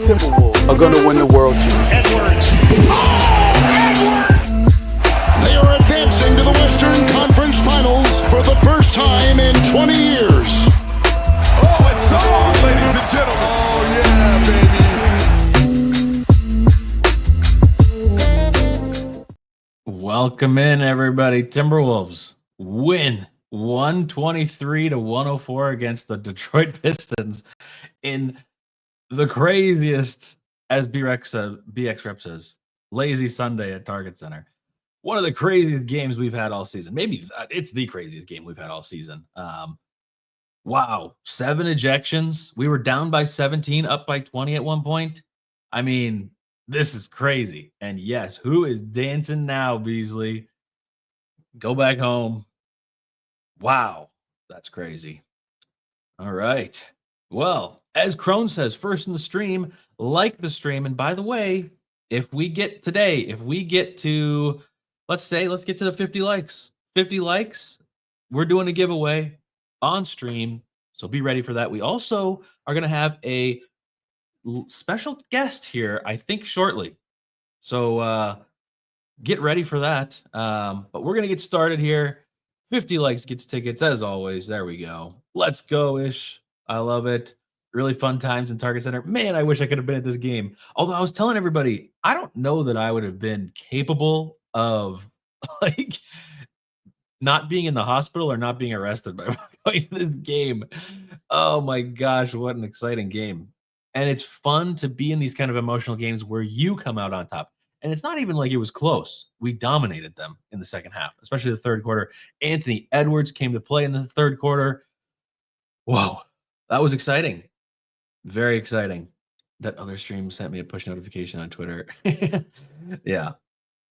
Timberwolves are going to win the world championship. Edwards. They are advancing to the Western Conference Finals for the first time in 20 years. Oh, it's on, ladies and gentlemen. Oh, yeah, baby. Welcome in, everybody. Timberwolves win 123-104 against the Detroit Pistons in the craziest, as BX Rep says, lazy Sunday at Target Center. One of the craziest games we've had all season. Maybe it's the craziest game we've had all season. Wow, 7 ejections. We were down by 17, up by 20 at one point. I mean, this is crazy. And yes, who is dancing now, Beasley? Go back home. Wow, that's crazy. All right. Well, as Crone says, first in the stream, like the stream. And by the way, if we get to, let's get to the 50 likes. 50 likes, we're doing a giveaway on stream. So be ready for that. We also are going to have a special guest here, I think, shortly. So get ready for that. But we're going to get started here. 50 likes gets tickets, as always. There we go. Let's go, Ish. I love it. Really fun times in Target Center. Man, I wish I could have been at this game. Although I was telling everybody, I don't know that I would have been capable of like not being in the hospital or not being arrested by going to this game. Oh my gosh, what an exciting game. And it's fun to be in these kind of emotional games where you come out on top. And it's not even like it was close. We dominated them in the second half, especially the third quarter. Anthony Edwards came to play in the third quarter. Whoa, that was exciting. Very exciting. That other stream sent me a push notification on Twitter. Yeah.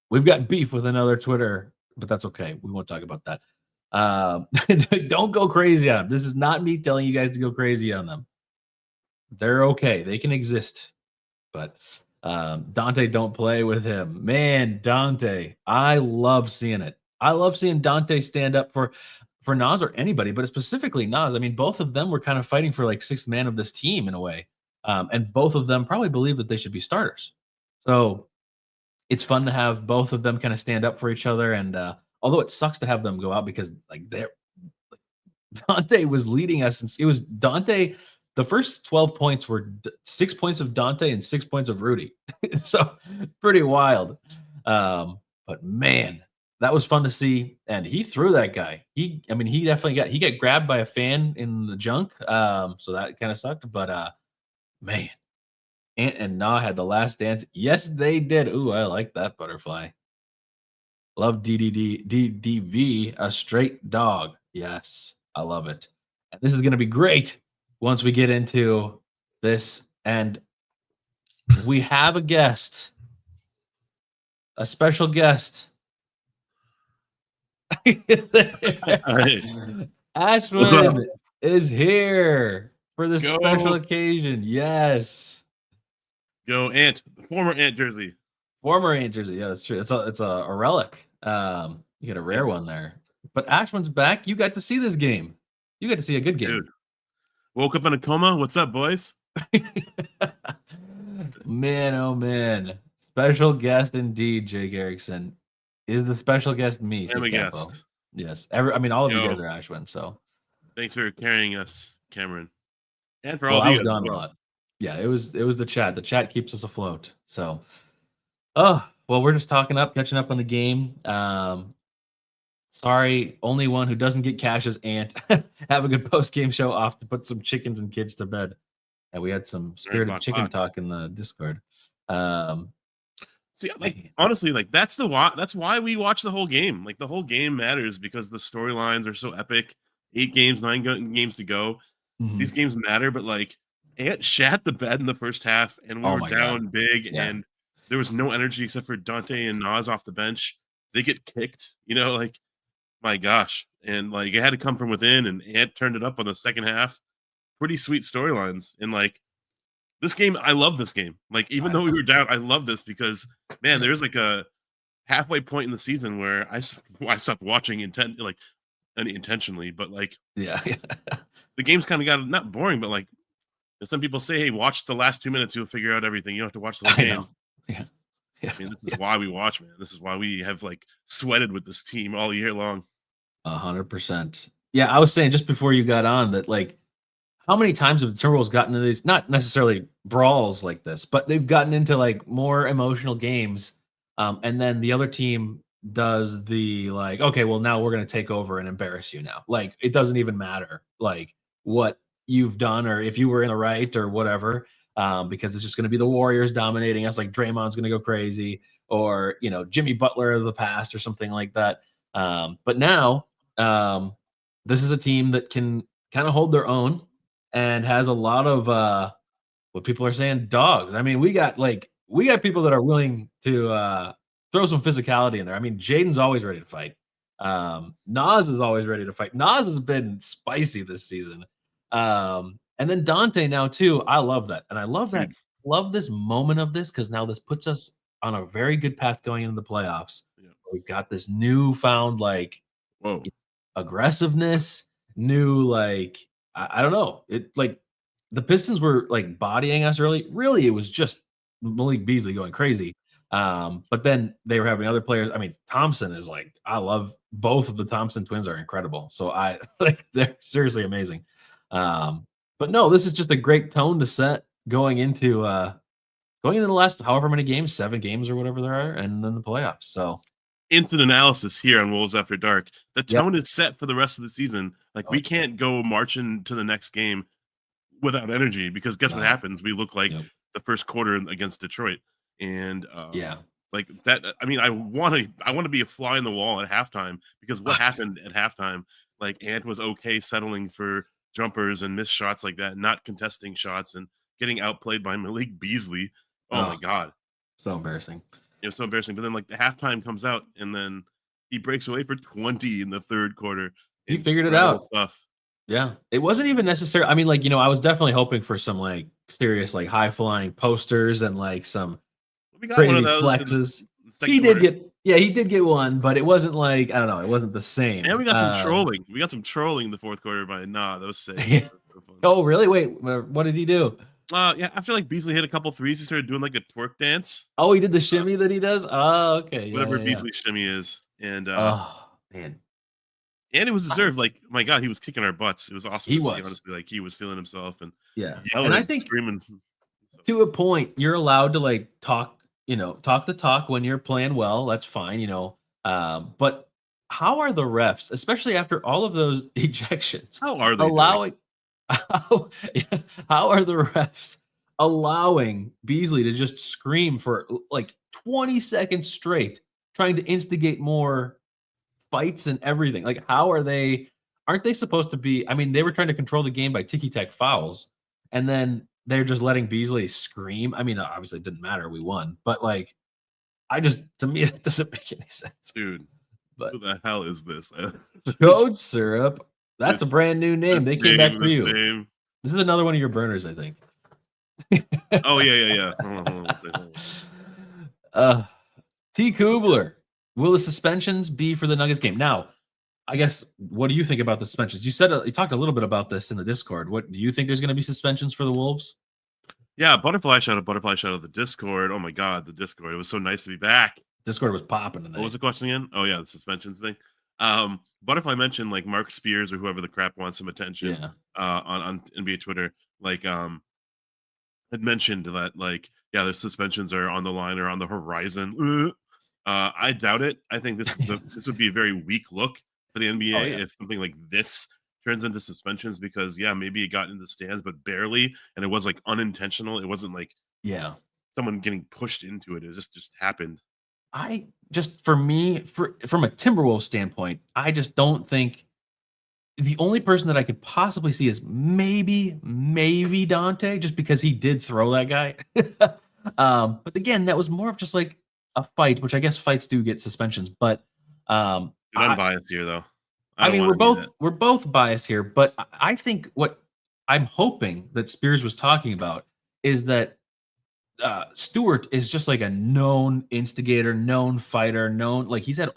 We've got beef with another Twitter, but that's okay. We won't talk about that. Don't go crazy on them. This is not me telling you guys to go crazy on them. They're okay. They can exist. But Dante, don't play with him. Man, Dante, I love seeing it. I love seeing Dante stand up for Nas or anybody, but specifically Nas. I mean, both of them were kind of fighting for like sixth man of this team in a way. And both of them probably believe that they should be starters. So it's fun to have both of them kind of stand up for each other. And although it sucks to have them go out because Dante was leading us. And it was Dante. The first 12 points were 6 points of Dante and 6 points of Rudy. So pretty wild. But man, that was fun to see. And he threw that guy. He definitely got grabbed by a fan in the junk. So that kind of sucked. But man, Ant and Na had the last dance. Yes, they did. Ooh, I like that butterfly. Love DDV, a straight dog. Yes, I love it. And this is going to be great once we get into this. And we have a guest, a special guest. Ashwin is here for this special occasion. Yes. Go Ant, former Ant jersey. Former Ant jersey. Yeah, that's true. It's a relic. You get a rare one there. But Ashwin's back. You got to see this game. You got to see a good game. Dude. Woke up in a coma. What's up, boys? Man, oh man. Special guest indeed, Jake Erickson. Is the special guest me? I'm a guest. Yes. All of you guys are Ashwin, so thanks for carrying us, Cameron. And for all of you. I was gone a lot. Yeah, it was the chat. The chat keeps us afloat. So we're just catching up on the game. Sorry, only one who doesn't get cash is Ant. Have a good post-game show off to put some chickens and kids to bed. And we had some spirited chicken talk in the Discord. See, honestly, that's why we watch the whole game. Like the whole game matters because the storylines are so epic. 8 games, 9 games to go. Mm-hmm. These games matter, but Ant shat the bed in the first half, and we were down big, and there was no energy except for Dante and Nas off the bench. They get kicked, my gosh. And it had to come from within, and Ant turned it up on the second half. Pretty sweet storylines. And this game, I love this game. Even though we were down, I love this because, man, there's a halfway point in the season where I stopped watching intentionally, but the game's kind of got not boring, but Some people say, "Hey, watch the last 2 minutes; you'll figure out everything. You don't have to watch the whole I game." know. Yeah. Yeah. I mean, this is why we watch, man. This is why we have like sweated with this team all year long. 100%. Yeah, I was saying just before you got on that, like, how many times have the Timberwolves gotten into these, not necessarily brawls like this, but they've gotten into like more emotional games, and then the other team does the like, okay, well now we're gonna take over and embarrass you now. Like it doesn't even matter like what you've done or if you were in the right or whatever, because it's just gonna be the Warriors dominating us. Like Draymond's gonna go crazy, or Jimmy Butler of the past or something like that. But now this is a team that can kind of hold their own and has a lot of what people are saying dogs. I mean, we got people that are willing to throw some physicality in there. I mean, Jaden's always ready to fight. Nas is always ready to fight. Nas has been spicy this season. And then Dante now too. I love that. And I love that. Love this moment of this because now this puts us on a very good path going into the playoffs. Yeah. We've got this newfound like Whoa. aggressiveness, new like I don't know. It like the Pistons were like bodying us early. Really, it was just Malik Beasley going crazy. But then they were having other players. I mean, Thompson is like, I love both of the Thompson twins are incredible. So I like they're seriously amazing. But no, this is just a great tone to set going into the last however many games, 7 games or whatever there are, and then the playoffs. So Instant analysis here on Wolves After Dark. The tone is set for the rest of the season. Like we can't go marching to the next game without energy because guess what happens? We look like the first quarter against Detroit. And like that. I mean, I want to be a fly in the wall at halftime because what happened at halftime? Like Ant was okay settling for jumpers and missed shots like that, not contesting shots and getting outplayed by Malik Beasley. Oh my God, so embarrassing. It was so embarrassing. But then like the halftime comes out and then he breaks away for 20 in the third quarter. He figured it out. Stuff. Yeah, it wasn't even necessary. I mean, like I was definitely hoping for some like serious like high flying posters and like some crazy flexes. He did get one, but it wasn't like I don't know. It wasn't the same. And we got some trolling. We got some trolling in the fourth quarter by those saves. Yeah. Oh, really? Wait, what did he do? After like Beasley hit a couple threes, he started doing like a twerk dance. Oh, he did the shimmy that he does. Oh, okay. Whatever Beasley shimmy is, and oh man, and it was deserved. Like my God, he was kicking our butts. It was awesome. He to was see, honestly, like he was feeling himself and yelling, and I think screaming. To a point, you're allowed to like talk the talk when you're playing well. That's fine, but how are the refs, especially after all of those ejections, how are they allowing? How are the refs allowing Beasley to just scream for like 20 seconds straight, trying to instigate more fights and everything? Like, how are they? Aren't they supposed to be? I mean, they were trying to control the game by ticky-tack fouls, and then they're just letting Beasley scream. I mean, obviously it didn't matter. We won. But like, to me, it doesn't make any sense. Dude, but who the hell is this? Code Syrup. That's a brand new name. They came back for you. This is another one of your burners, I think. Oh, yeah. Hold on. T. Kubler. Will the suspensions be for the Nuggets game? Now, I guess, what do you think about the suspensions? You talked a little bit about this in the Discord. What do you think there's going to be suspensions for the Wolves? Yeah, butterfly shout out the Discord. Oh my God, the Discord. It was so nice to be back. Discord was popping tonight. What was the question again? Oh yeah, the suspensions thing. Butterfly mentioned like Mark Spears or whoever the crap wants some attention on NBA Twitter. Like had mentioned that like the suspensions are on the line or on the horizon. I doubt it. I think this would be a very weak look for the NBA if something like this turns into suspensions because maybe it got into the stands but barely and it was like unintentional. It wasn't like someone getting pushed into it. It just happened. From a Timberwolves standpoint, I just don't think the only person that I could possibly see is maybe Dante, just because he did throw that guy. But again, that was more of just like a fight, which I guess fights do get suspensions. But I'm biased here, though. I mean, we're both biased here, but I think what I'm hoping that Spears was talking about is that Stewart is just like a known instigator, known fighter, he's had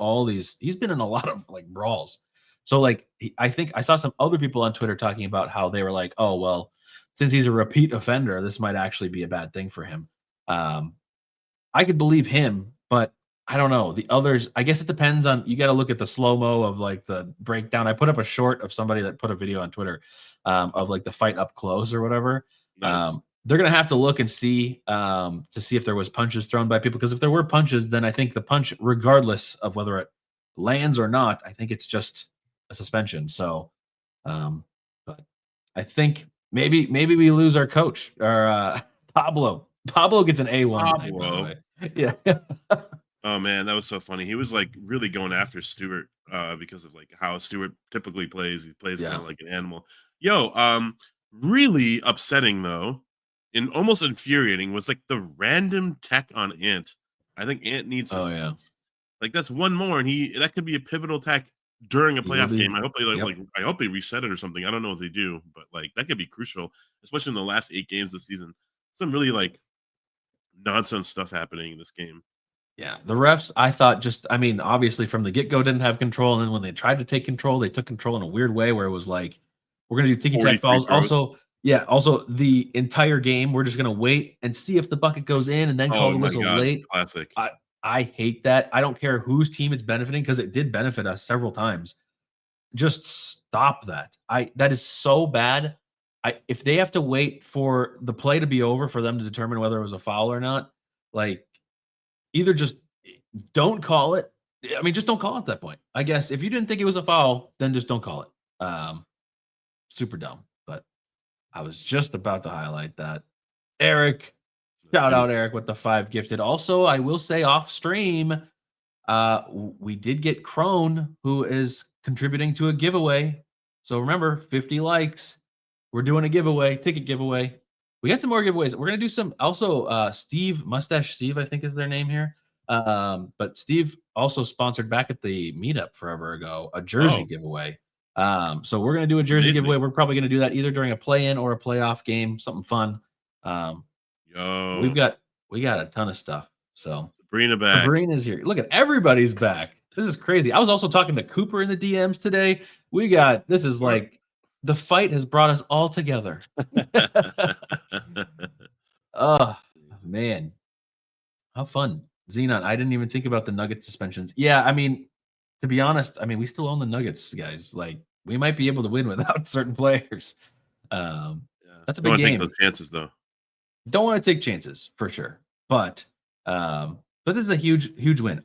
he's been in a lot of like brawls. So like I think I saw some other people on Twitter talking about how they were like, oh well, since he's a repeat offender, this might actually be a bad thing for him. I could believe him, but I don't know. The others, I guess it depends on, you got to look at the slow-mo of like the breakdown. I put up a short of somebody that put a video on Twitter of like the fight up close or whatever. Nice. They're going to have to look and see to see if there was punches thrown by people, because if there were punches, then I think the punch, regardless of whether it lands or not, I think it's just a suspension. So, but I think maybe we lose our coach, or Pablo. Pablo gets an A1 tonight, by the way. Yeah. Oh man, that was so funny. He was like really going after Stewart because of like how Stewart typically plays. He plays kind of like an animal. Really upsetting though, and almost infuriating was like the random tech on Ant. I think Ant needs to like that's one more, and that could be a pivotal tech during a playoff game. I hope they I hope they reset it or something. I don't know if they do, but like that could be crucial, especially in the last 8 games this season. Some really like nonsense stuff happening in this game. Yeah, the refs, I thought obviously from the get-go didn't have control, and then when they tried to take control, they took control in a weird way where it was like, we're going to do ticky-tack fouls. Also, the entire game, we're just going to wait and see if the bucket goes in and then call the whistle late. Classic. I hate that. I don't care whose team it's benefiting, because it did benefit us several times. Just stop that. That is so bad. If they have to wait for the play to be over for them to determine whether it was a foul or not, like, either just don't call it. I mean, just don't call it at that point. I guess if you didn't think it was a foul, then just don't call it. Super dumb. But I was just about to highlight that. Eric, shout out Eric with the 5 gifted. Also, I will say off stream, we did get Crone, who is contributing to a giveaway. So remember, 50 likes. We're doing a giveaway, ticket giveaway. We got some more giveaways. We're going to do some also. Steve, Mustache Steve, I think is their name here. But Steve also sponsored back at the meetup forever ago a jersey giveaway. So we're going to do a jersey giveaway. We're probably going to do that either during a play-in or a playoff game, something fun. We got a ton of stuff. So Sabrina's here. Look at everybody's back. This is crazy. I was also talking to Cooper in the DMs today. This is like the fight has brought us all together. Oh man, how fun. Xenon, I didn't even think about the Nuggets suspensions. Yeah, I mean, to be honest, we still own the Nuggets, guys. Like, we might be able to win without certain players. That's a big game. Take those chances though. Don't want to take chances for sure. But this is a huge win.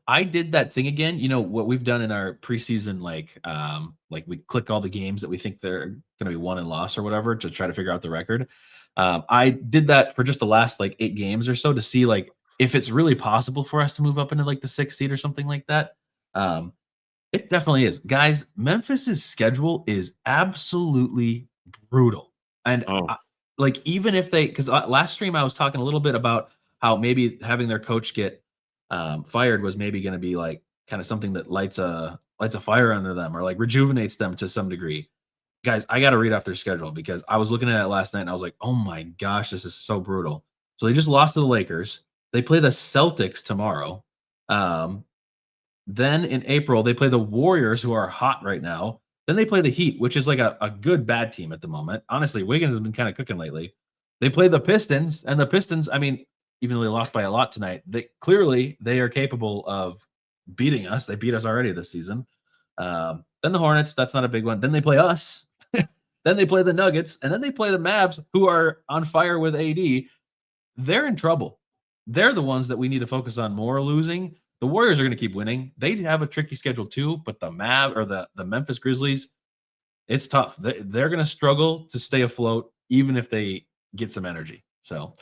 I did that thing again. You know what we've done in our preseason, like we click all the games that we think they're going to be won and lost or whatever to try to figure out the record. I did that for just the last like 8 games or so to see like if it's really possible for us to move up into like the 6th seed or something like that. It definitely is, guys. Memphis's schedule is absolutely brutal, and like even if because last stream I was talking a little bit about how maybe having their coach get fired was maybe going to be like kind of something that lights a fire under them or like rejuvenates them to some degree. Guys, I got to read off their schedule because I was looking at it last night and I was like, oh my gosh, this is so brutal. So they just lost to the Lakers. They play the Celtics tomorrow. Then in April, they play the Warriors, who are hot right now. Then they play the Heat, which is like a good bad team at the moment. Honestly, Wiggins has been kind of cooking lately. They play the Pistons, and the Pistons, even though they lost by a lot tonight, they are capable of beating us. They beat us already this season. Then the Hornets, that's not a big one. Then they play us. Then they play the Nuggets, and then they play the Mavs, who are on fire with AD. They're in trouble. They're the ones that we need to focus on more losing. The Warriors are going to keep winning. They have a tricky schedule too, but the Memphis Grizzlies, it's tough. They're going to struggle to stay afloat, even if they get some energy. So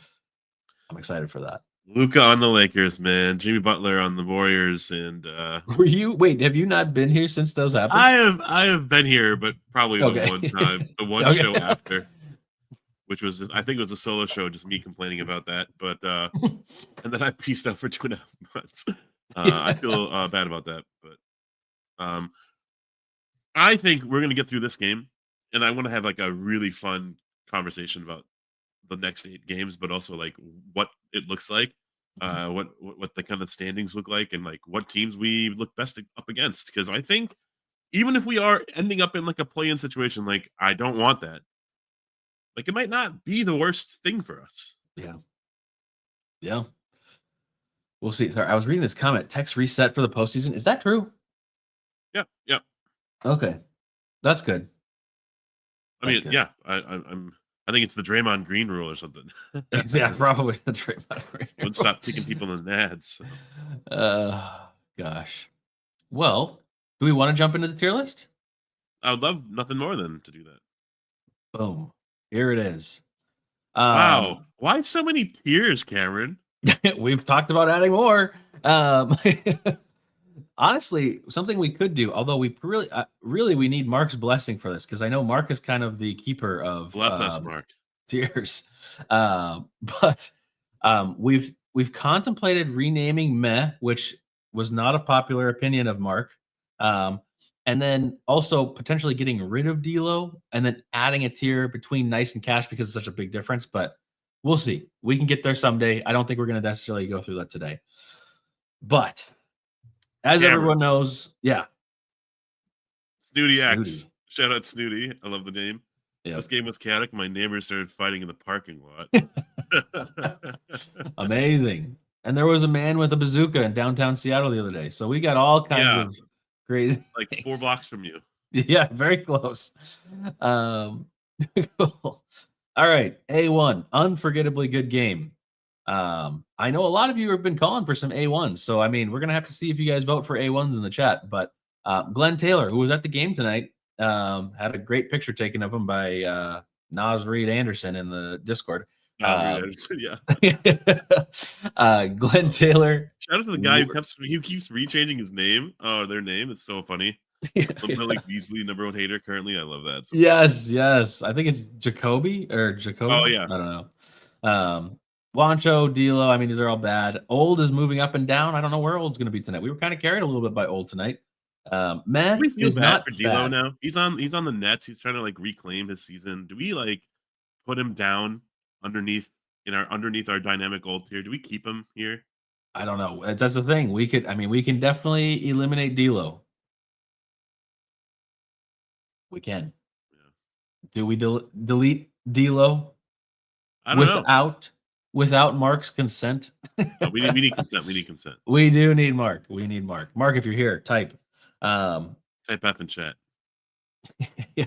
I'm excited for that. Luka on the Lakers, man. Jimmy Butler on the Warriors, and have you not been here since those happened? I have been here, but probably the one time, the one show after, which was I think it was a solo show, just me complaining about that. But and then I pieced out for 2.5 months. I feel bad about that, but I think we're gonna get through this game, and I want to have like a really fun conversation about the next 8 games, but also like what it looks like, what the kind of standings look like, and like what teams we look best up against. Because I think even if we are ending up in like a play-in situation, like I don't want that. Like it might not be the worst thing for us. Yeah. Yeah. We'll see. Sorry, I was reading this comment. Text reset for the postseason. Is that true? Yeah, yeah. Okay. That's good. I mean, yeah. I think it's the Draymond Green rule or something. Yeah, probably the Draymond Green rule. Wouldn't stop kicking people in the nads. So. Gosh. Well, do we want to jump into the tier list? I would love nothing more than to do that. Boom. Here it is. Wow. Why so many tiers, Cameron? We've talked about adding more. Honestly, something we could do, although we really we need Mark's blessing for this, because I know Mark is kind of the keeper of Bless us, Mark. tiers. But we've contemplated renaming Meh, which was not a popular opinion of Mark. And then also potentially getting rid of D'Lo and then adding a tier between nice and cash because it's such a big difference. But we'll see. We can get there someday. I don't think we're going to necessarily go through that today. But as Cameron. everyone knows, yeah. Snooty X. Shout out Snooty. I love the name. Yep. This game was chaotic. My neighbors started fighting in the parking lot. Amazing. And there was a man with a bazooka in downtown Seattle the other day. So we got all kinds of crazy like things. 4 blocks from you. Yeah, very close. Cool. All right. A1, unforgettably good game. I know a lot of you have been calling for some A1s. So, I mean, we're going to have to see if you guys vote for A1s in the chat. But Glenn Taylor, who was at the game tonight, had a great picture taken of him by Nas Reed Anderson in the Discord. Yeah. Glenn Taylor. Shout out to the guy who keeps rechanging his name. Oh, their name. It's so funny. Like Beasley, number 1 hater currently. I love that. So Yes. I think it's Jacoby. Oh, yeah. I don't know. Wancho, D'Lo. I mean, these are all bad. Old is moving up and down. I don't know where Old's going to be tonight. We were kind of carried a little bit by Old tonight. Man, we feel is bad not for D'Lo bad. now. He's on the Nets. He's trying to like reclaim his season. Do we like put him down underneath our dynamic Old tier? Do we keep him here? I don't know. That's the thing. We can definitely eliminate D'Lo. We can. Yeah. Do we delete D'Lo? I don't know. Without Mark's consent? No, we need consent. We need consent. We do need Mark. Mark, if you're here, type. Type F in chat. Yeah.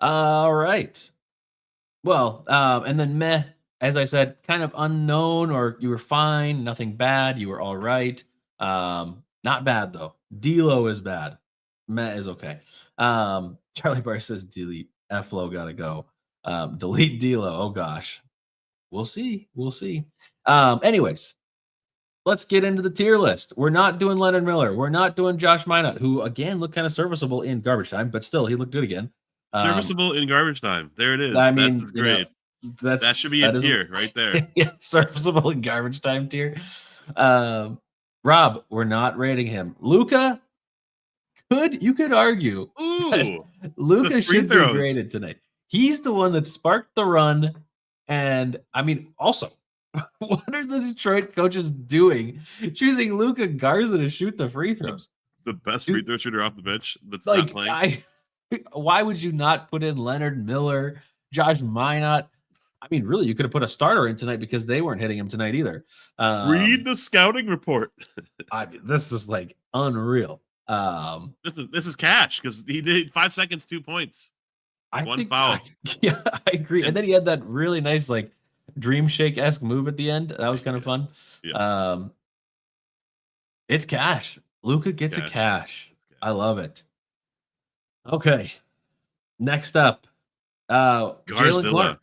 All right. Well, and then Meh, as I said, kind of unknown, or you were fine, nothing bad, you were all right. Not bad though. D'Lo is bad. Meh is okay. Charlie Bar says delete. F-Lo gotta go. Delete D'Lo. Oh gosh. We'll see. Anyways, let's get into the tier list. We're not doing Leonard Miller. We're not doing Josh Minot, who again looked kind of serviceable in garbage time, but still he looked good again. Serviceable in garbage time. There it is. I mean, that's great. That should be a tier right there. Yeah, serviceable in garbage time tier. Rob, we're not rating him. Luka, you could argue Luka should be graded tonight. He's the one that sparked the run. And I mean, also, what are the Detroit coaches doing? Choosing Luka Garza to shoot the free throws. The best free throw shooter off the bench that's not playing. Why would you not put in Leonard Miller, Josh Minot? I mean, really, you could have put a starter in tonight because they weren't hitting him tonight either. Read the scouting report. I mean, this is like unreal. This is cash because he did 5 seconds, 2 points. One foul. I agree. And then he had that really nice, like, Dream Shake-esque move at the end. That was kind of fun. Yeah. It's cash. Luka gets a cash. I love it. Okay. Next up. Garzilla.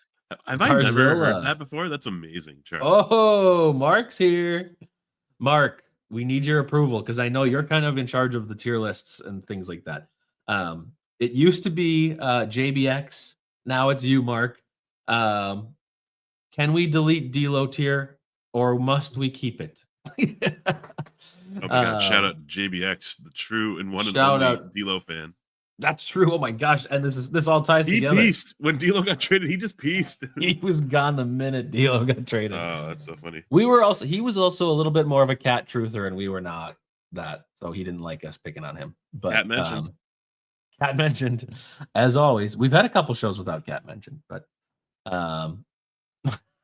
Have I never heard that before? That's amazing, Charlie. Oh, Mark's here. Mark, we need your approval because I know you're kind of in charge of the tier lists and things like that. It used to be JBX. Now it's you, Mark. Can we delete D'Lo tier or must we keep it? Oh my God. Shout out JBX, the true and one and only D'Lo fan. That's true. Oh my gosh. And this all ties together. He pieced. When D'Lo got traded, he just pieced. He was gone the minute D'Lo got traded. Oh, that's so funny. He was also a little bit more of a cat truther, and we were not that. So he didn't like us picking on him. But Cat mentioned, as always. We've had a couple shows without Cat mentioned, but Um,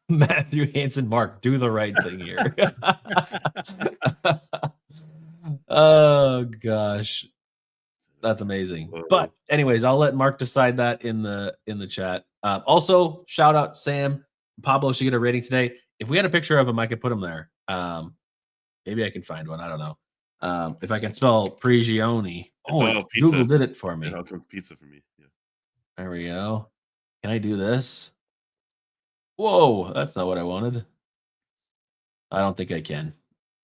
Matthew Hansen, Mark, do the right thing here. Oh gosh, that's amazing. But anyways, I'll let Mark decide that in the chat. Also, shout out Sam. Pablo should get a rating today. If we had a picture of him, I could put him there. Maybe I can find one. I don't know. If I can spell Prigioni. Oh, Google did it for me. Yeah, it comes pizza for me. Yeah. There we go. Can I do this? Whoa, that's not what I wanted. I don't think I can.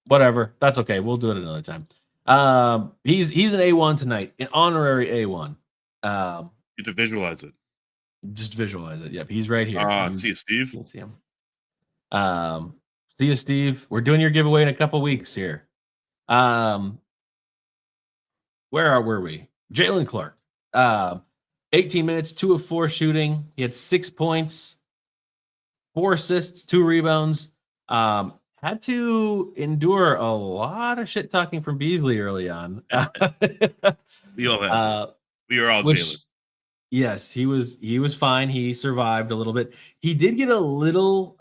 Whatever. That's okay. We'll do it another time. He's an A1 tonight, an honorary A1. You have to visualize it. Just visualize it. Yep, he's right here. See you, Steve. You can see him. See you, Steve. We're doing your giveaway in a couple weeks here. Where were we? Jalen Clark. 18 minutes, 2 of 4 shooting. He had 6 points, 4 assists, 2 rebounds. Had to endure a lot of shit talking from Beasley early on. We all had. We were all Jalen. Yes, he was fine. He survived a little bit. He did get a little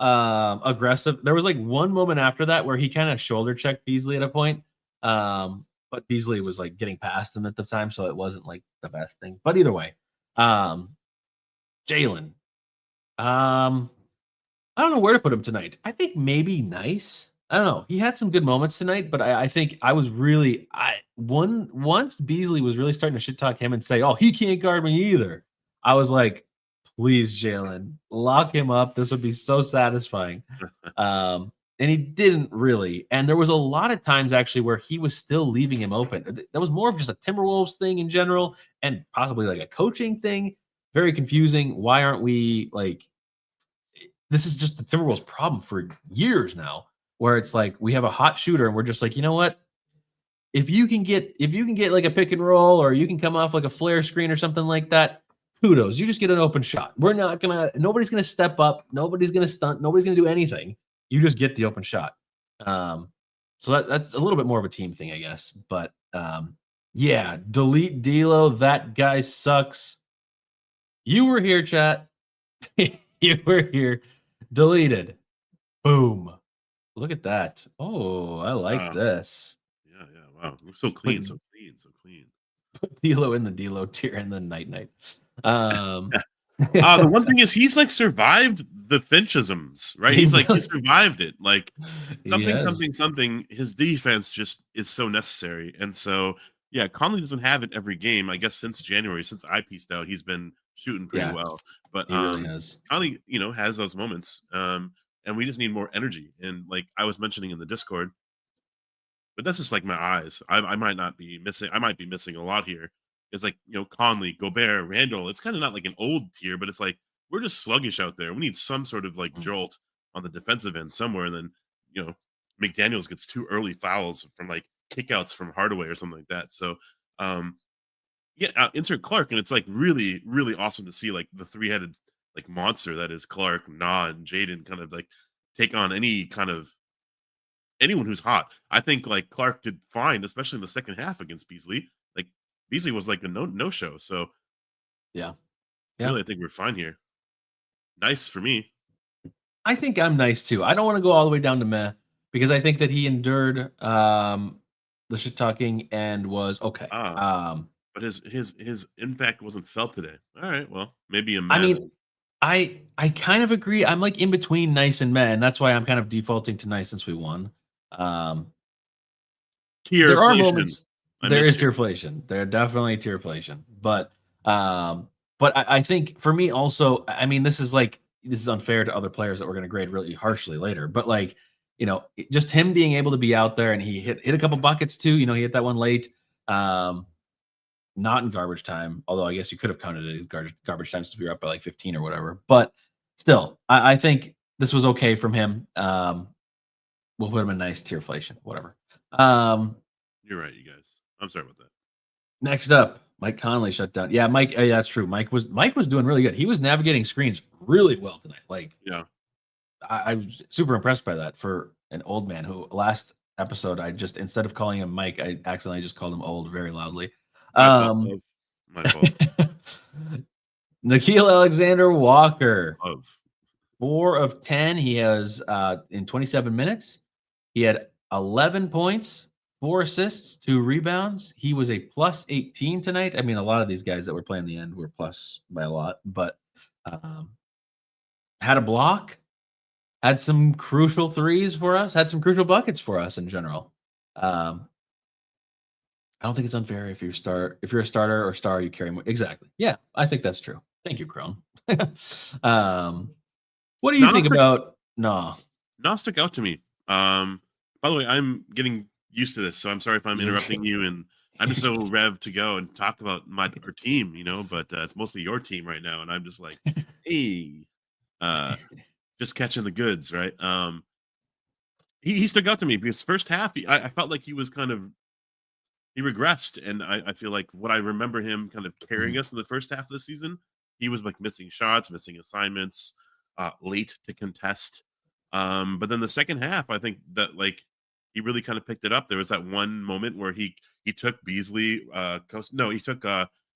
aggressive. There was like one moment after that where he kind of shoulder checked Beasley at a point. But Beasley was like getting past him at the time, so it wasn't like the best thing. But either way, Jalen. I don't know where to put him tonight. I think maybe nice. I don't know. He had some good moments tonight, but I think I was really once Beasley was really starting to shit talk him and say, "Oh, he can't guard me either." I was like, "Please, Jalen, lock him up. This would be so satisfying." And he didn't really. And there was a lot of times actually where he was still leaving him open. That was more of just a Timberwolves thing in general, and possibly like a coaching thing. Very confusing. Why aren't we like? This is just the Timberwolves' problem for years now, where it's like we have a hot shooter and we're just like, you know what? If you can get like a pick and roll, or you can come off like a flare screen or something like that, kudos. You just get an open shot. Nobody's gonna step up, nobody's gonna stunt, nobody's gonna do anything. You just get the open shot. So that's a little bit more of a team thing, I guess. But yeah, delete D'Lo. That guy sucks. You were here, chat. You were here. Deleted. Boom. Look at that. Oh, I like this. Yeah. Wow. Looks so clean. So clean. Put D'Lo in the D'Lo tier and then night. The one thing is he's like survived the Finchisms, right? He survived it. Like something. His defense just is so necessary. And so yeah, Conley doesn't have it every game. I guess since January, since I pieced out, he's been shooting pretty well. But really has. Conley, has those moments. And we just need more energy. And like I was mentioning in the Discord, but that's just like my eyes. I might not be missing. I might be missing a lot here. It's like, Conley, Gobert, Randall. It's kind of not like an old tier, but it's like we're just sluggish out there. We need some sort of like jolt on the defensive end somewhere. And then, McDaniels gets 2 early fouls from like kickouts from Hardaway or something like that. So, insert Clark, and it's like really, really awesome to see like the 3-headed like monster that is Clark, Nah, and Jaden kind of like take on anyone who's hot. I think like Clark did fine, especially in the second half against Beasley. Like Beasley was like a no show. So yeah, really, I think we're fine here. Nice for me. I think I'm nice too. I don't want to go all the way down to meh because I think that he endured the shit talking and was okay. But his impact wasn't felt today. All right, well, maybe a meh. I mean, I kind of agree. I'm like in between nice and meh, and that's why I'm kind of defaulting to nice since we won. There are moments. There is tierflation. There are definitely tierflation. But I think for me also, I mean, this is unfair to other players that we're going to grade really harshly later. But like, just him being able to be out there, and he hit a couple buckets too. He hit that one late. Not in garbage time, although I guess you could have counted it as garbage time since we were up by like 15 or whatever. But still, I think this was okay from him. We'll put him in nice tierflation, whatever. You're right, you guys. I'm sorry about that. Next up, Mike Conley shut down. Yeah, Mike. Yeah, that's true. Mike was doing really good. He was navigating screens really well tonight. Like, yeah, I was super impressed by that for an old man who last episode I just, instead of calling him Mike, I accidentally just called him old very loudly. My fault. Nickeil Alexander Walker. 4 of 10. He has in 27 minutes. He had 11 points, 4 assists, 2 rebounds. He was a plus 18 tonight. I mean, a lot of these guys that were playing the end were plus by a lot, but had a block, had some crucial threes for us, had some crucial buckets for us in general. I don't think it's unfair if you're a starter or star, you carry more. Exactly. Yeah, I think that's true. Thank you, Crone. What do you think about No? Nas stuck out to me. By the way, I'm getting used to this, so I'm sorry if I'm interrupting you, and I'm just so revved to go and talk about our team, but it's mostly your team right now, and I'm just like, hey, just catching the goods, right? He stuck out to me because first half, I felt like he was he regressed, and I feel like what I remember him kind of carrying us in the first half of the season, he was like missing shots, missing assignments, late to contest. But then the second half, I think that he really kind of picked it up. There was that one moment where he took Beasley he took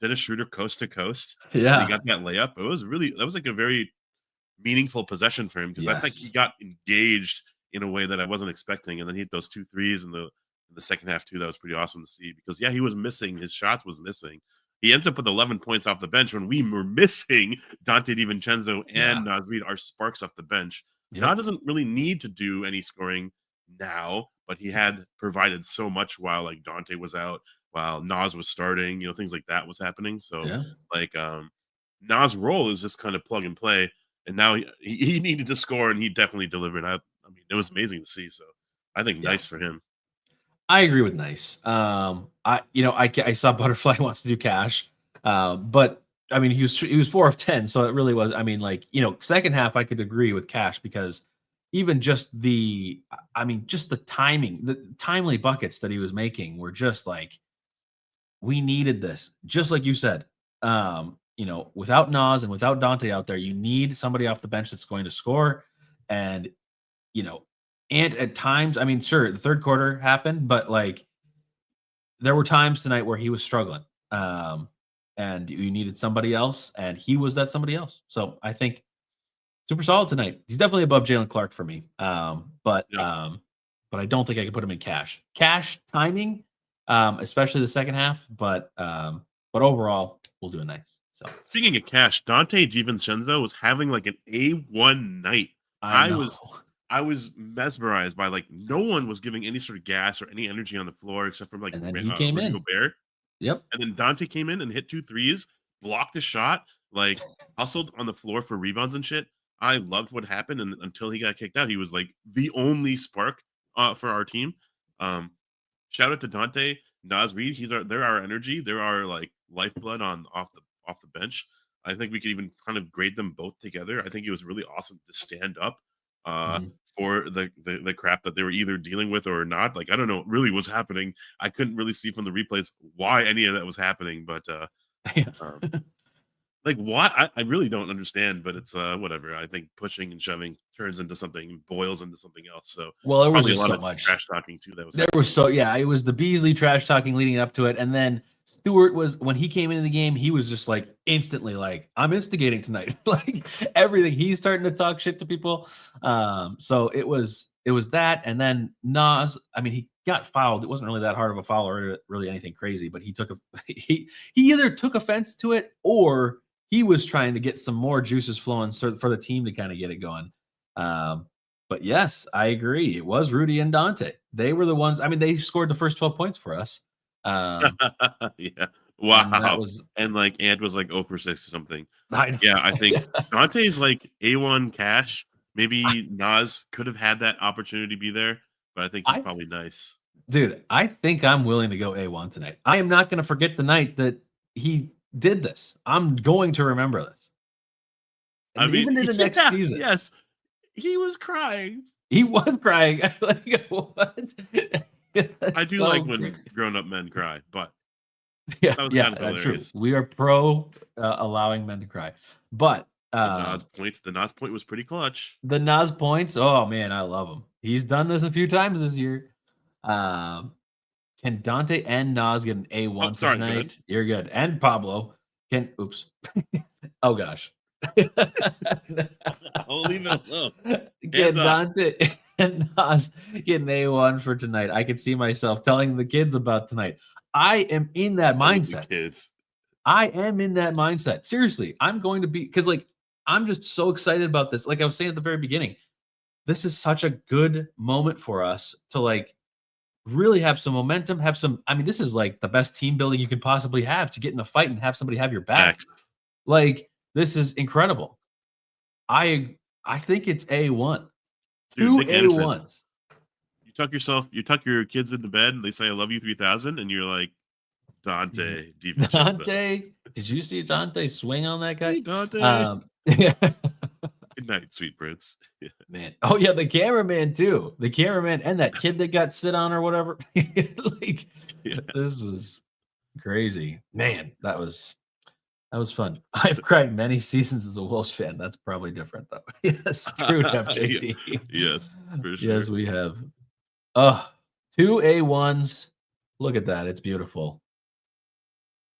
Dennis Schroeder coast to coast. Yeah. He got that layup. That was like a very meaningful possession for him because I think he got engaged in a way that I wasn't expecting, and then he hit those 2 threes in the second half too. That was pretty awesome to see because he was missing. His shots was missing. He ends up with 11 points off the bench when we were missing Dante DiVincenzo and Naz Reid, our sparks off the bench. Now doesn't really need to do any scoring now, but he had provided so much while Dante was out, while Nas was starting, things like that was happening. So Nas' role is just kind of plug and play, and now he needed to score, and he definitely delivered. I mean, it was amazing to see. So I think nice for him. I agree with nice. I saw Butterfly wants to do cash, but I mean he was 4 of 10, so it really was. I mean, second half I could agree with cash because even just the timing, the timely buckets that he was making were just we needed this. Just like you said, without Nas and without Dante out there, you need somebody off the bench that's going to score, and and at times, I mean, sure, the third quarter happened, but there were times tonight where he was struggling, and you needed somebody else, and he was that somebody else. So I think super solid tonight. He's definitely above Jalen Clark for me, but I don't think I could put him in cash. Cash timing, especially the second half, but overall, we'll do a nice. So speaking of cash, Dante DiVincenzo was having an A1 night. I was mesmerized by no one was giving any sort of gas or any energy on the floor except for and then he came Rudy in. Gobert. Yep. And then Dante came in and hit 2 threes, blocked a shot, hustled on the floor for rebounds and shit. I loved what happened, and until he got kicked out, he was the only spark for our team. Shout out to Dante, Naz Reid. They're our energy. They're our lifeblood off the bench. I think we could even kind of grade them both together. I think it was really awesome to stand up for the crap that they were either dealing with or not. I don't know what really was happening. I couldn't really see from the replays why any of that was happening, but why I really don't understand, but it's whatever. I think pushing and shoving turns into something, boils into something else. So there was a lot so of much trash talking too. That was it was the Beasley trash talking leading up to it, and then Stewart when he came into the game, he was just instantly I'm instigating tonight. Everything, he's starting to talk shit to people. So it was that, and then Nas. I mean, he got fouled. It wasn't really that hard of a foul or really anything crazy, but he either took offense to it or he was trying to get some more juices flowing for the team to kind of get it going. But yes, I agree. It was Rudy and Dante. They were the ones. I mean, they scored the first 12 points for us. Yeah. Wow. And Ant was 0 for 6 or something. Yeah, I think Dante's A1 cash. Maybe Nas could have had that opportunity to be there, but I think he's probably nice. Dude, I think I'm willing to go A1 tonight. I am not going to forget the night that he did this. I'm going to remember this. And even in the next season. Yes. He was crying. He was crying. What? I do when grown-up men cry, but that's true. We are pro allowing men to cry, but the Nas point was pretty clutch. The Nas points, oh man, I love him. He's done this a few times this year. Can Dante and Nas get an A1 tonight? You're good. And Pablo can. Oops. Oh gosh. I'll leave it alone. Get Hands up. Dante and Nas getting A1 for tonight. I can see myself telling the kids about tonight. I am in that All the mindset. kids. I am in that mindset. Seriously, I'm going to be because like I'm just so excited about this. Like I was saying at the very beginning, this is such a good moment for us to like really have some momentum, have some. I mean, this is like the best team building you can possibly have to get in a fight and have somebody have your back. Facts. Like this is incredible. I think it's A1. Dude, Two Nick Anderson. A1s. You tuck your kids into bed and they say I love you 3000 and you're like, Dante, Dante, did you see Dante swing on that guy? Hey, Dante. Yeah. Good night, sweet prince. Yeah. Man. Oh yeah, the cameraman too. The cameraman and that kid that got sit on or whatever. Like this was crazy. Man, that was fun. I've cried many seasons as a Wolves fan. That's probably different though. Yes, true FJT. Yes, for sure. Yes, we have. Oh, 2 A1s. Look at that. It's beautiful.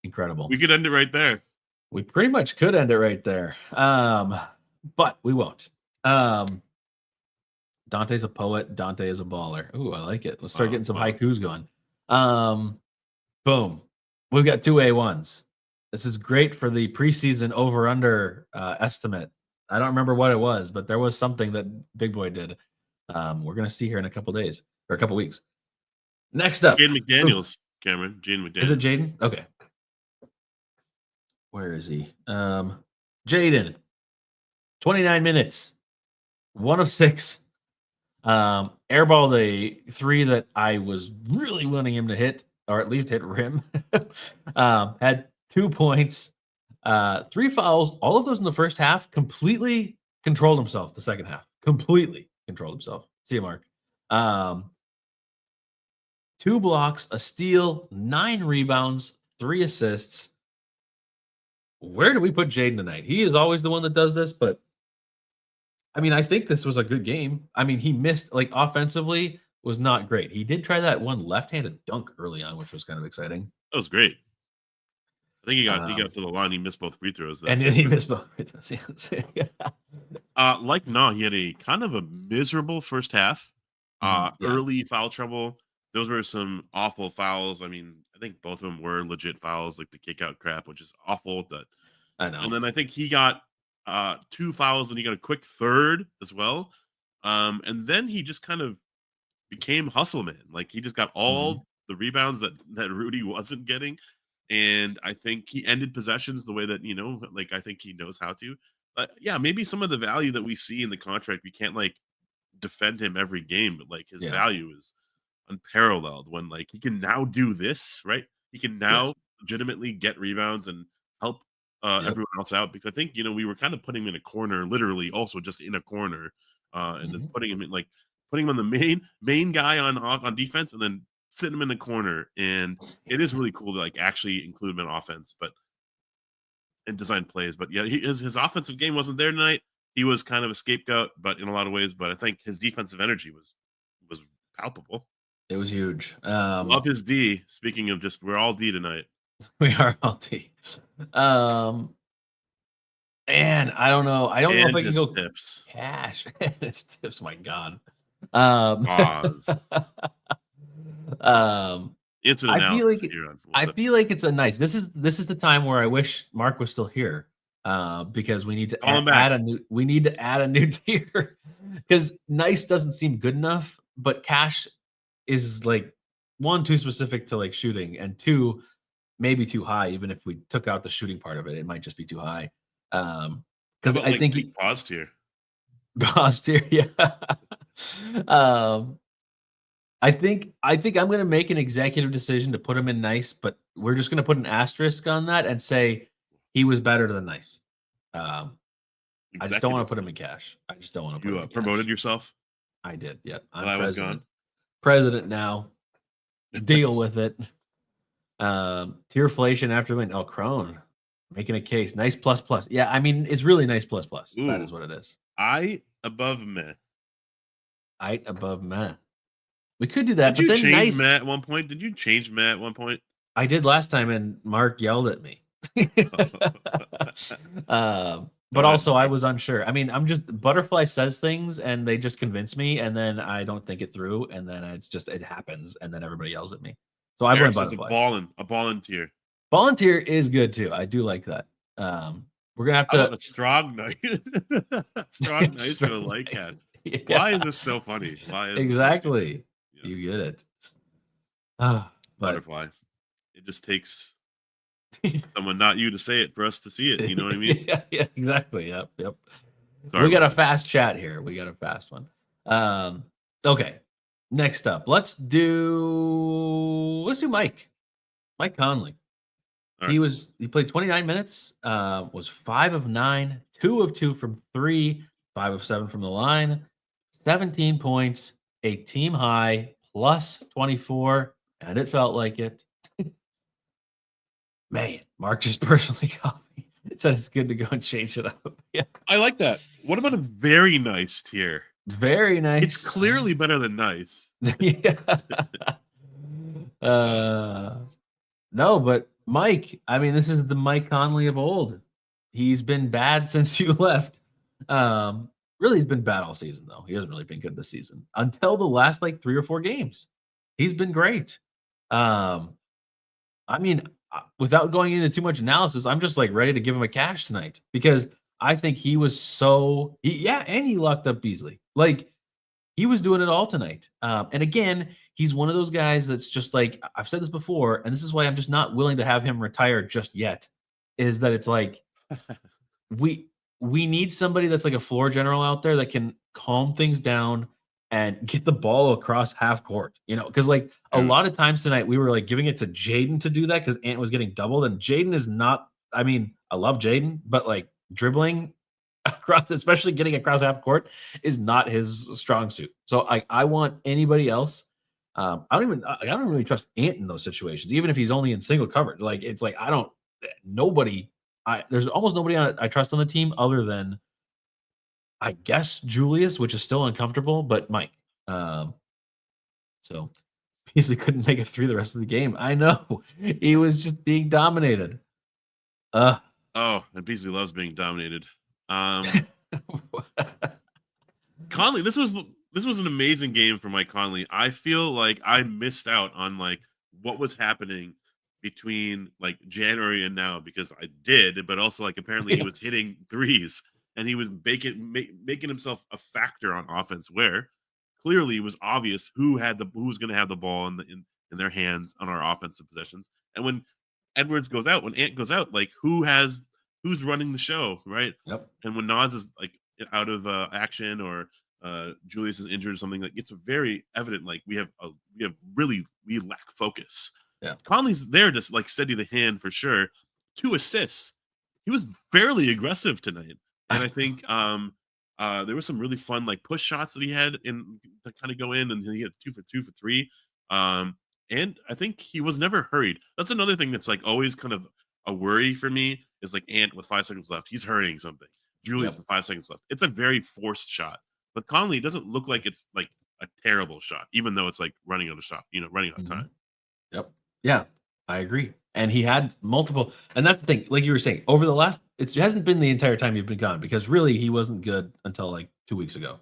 Incredible. We could end it right there. We pretty much could end it right there. But we won't. Dante's a poet. Dante is a baller. Ooh, I like it. Let's start getting some haikus going. Boom. We've got 2 A1s. This is great for the preseason over-under estimate. I don't remember what it was, but there was something that Big Boy did. We're going to see here in a couple days or a couple weeks. Next up. Jaden McDaniels, Cameron. Jaden McDaniels. Is it Jaden? Okay. Where is he? Jaden. 29 minutes. 1 of 6. Airballed a 3 that I was really wanting him to hit, or at least hit rim. Had 2 points, 3 fouls, all of those in the first half. Completely controlled himself the second half. Completely controlled himself. See you, Mark. 2 blocks, a steal, 9 rebounds, 3 assists. Where do we put Jaden tonight? He is always the one that does this, but I mean, I think this was a good game. I mean, he missed, like, offensively was not great. He did try that one left-handed dunk early on, which was kind of exciting. That was great. I think he got to the line. He missed both free throws. And then he missed both free throws. Like Nah, he had a kind of a miserable first half. Early foul trouble. Those were some awful fouls. I mean, I think both of them were legit fouls, like the kick out crap, which is awful. That I know. And then I think he got 2 fouls and he got a quick third as well. And then he just kind of became hustle man. Like he just got all the rebounds that Rudy wasn't getting. And I think he ended possessions the way that, like I think he knows how to. But yeah, maybe some of the value that we see in the contract, we can't like defend him every game, but like his value is unparalleled when like he can now do this, right? He can now legitimately get rebounds and help everyone else out, because I think we were kind of putting him in a corner, literally also just in a corner, and then putting him on the main guy on defense, and then sitting him in the corner. And it is really cool to like actually include him in offense, and design plays. But yeah, his offensive game wasn't there tonight. He was kind of a scapegoat, but in a lot of ways. But I think his defensive energy was palpable. It was huge. Love his D. Speaking of we're all D tonight. We are all D. And I don't know. I don't know if I can go tips. Cash. His tips, my God. It's an I feel like it's a nice. This is the time where I wish Mark was still here. Because we need to add a new tier. Because nice doesn't seem good enough, but cash is like 1, too specific to like shooting, and 2, maybe too high. Even if we took out the shooting part of it, it might just be too high. Because I think he paused here. Yeah. I think I'm going to make an executive decision to put him in nice, but we're just going to put an asterisk on that and say he was better than nice. I just don't want to put him in cash. I just don't want to put him in promoted cash. yourself? I did. Yeah. I was gone. President now. Deal with it. Tierflation after win. Oh, Crone making a case. Nice plus. Yeah, I mean, it's really nice plus. Ooh. That is what it is. I above meh. I above meh. We could do that. Did you change Matt at one point? Did you change Matt at one point? I did last time, and Mark yelled at me. But Go ahead. also, I was unsure. I mean, Butterfly says things and they just convince me, and then I don't think it through, and then it happens, and then everybody yells at me. So I blame Eric says Butterfly. a volunteer. Volunteer is good too. I do like that. We're gonna have How to about a strong knight? Strong knight to a light cat. Yeah. Why is this so funny? Why is Exactly. This so You get it. But Butterfly. It just takes someone not you to say it for us to see it. You know what I mean? yeah, exactly. Yep. Sorry We got about a fast chat here. We got a fast one. Okay. Next up, let's do Mike. Mike Conley. All He right. played 29 minutes, was 5 of 9, 2 of 2 from 3, 5 of 7 from the line, 17 points, a team high, plus 24, and it felt like it. Man, Mark just personally called me. Said it's good to go and change it up. Yeah. I like that. What about a very nice tier? Very nice. It's clearly better than nice. Yeah. No, but Mike, I mean, this is the Mike Conley of old. He's been bad since you left. Really, he's been bad all season, though. He hasn't really been good this season until the last like 3 or 4 games. He's been great. I mean, without going into too much analysis, I'm just like ready to give him a cash tonight because I think he was and he locked up Beasley. Like he was doing it all tonight. And again, he's one of those guys that's just like I've said this before, and this is why I'm just not willing to have him retire just yet. Is that it's like we need somebody that's like a floor general out there that can calm things down and get the ball across half court, because like a lot of times tonight we were like giving it to Jaden to do that because Ant was getting doubled, and Jaden is not. I mean, I love Jaden, but like dribbling across, especially getting across half court, is not his strong suit. So I want anybody else. I don't really trust Ant in those situations, even if he's only in single coverage. Like it's like there's almost nobody I trust on the team other than I guess Julius, which is still uncomfortable, but Mike. So Beasley couldn't make it through the rest of the game. I know he was just being dominated. Oh, and Beasley loves being dominated. Conley, this was an amazing game for Mike Conley. I feel like I missed out on like what was happening between like January and now because I did, but also like apparently he was hitting threes and he was making himself a factor on offense where clearly it was obvious who was going to have the ball in their hands on our offensive possessions. And when Edwards goes out, when Ant goes out, like who's running the show, right? Yep. And when Nas is like out of action or Julius is injured or something, like it's very evident. Like we lack focus. Yeah, Conley's there to like steady the hand for sure. 2 assists. He was fairly aggressive tonight, and I think there was some really fun like push shots that he had to kind of go in, and he had 2 for 2 for 3. And I think he was never hurried. That's another thing that's like always kind of a worry for me is like Ant with 5 seconds left. He's hurrying something. Julius with 5 seconds left. It's a very forced shot. But Conley doesn't look like it's like a terrible shot, even though it's like running out of shot, running out of time. Yep. Yeah, I agree. And he had multiple, and that's the thing, like you were saying, over the last, it hasn't been the entire time you've been gone because really he wasn't good until like 2 weeks ago.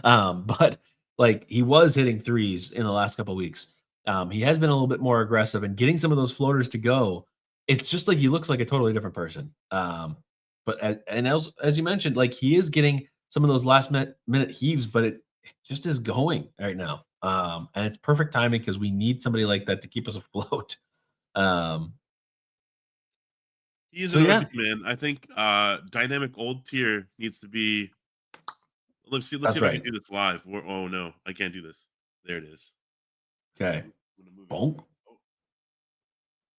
But like he was hitting threes in the last couple of weeks. He has been a little bit more aggressive and getting some of those floaters to go. It's just like he looks like a totally different person. But as you mentioned, like he is getting some of those last minute heaves, but it just is going right now. And it's perfect timing because we need somebody like that to keep us afloat. He's an OG man. I think dynamic old tier needs to be. Let's see if I can do this live. Oh no, I can't do this. There it is. Okay. Bonk.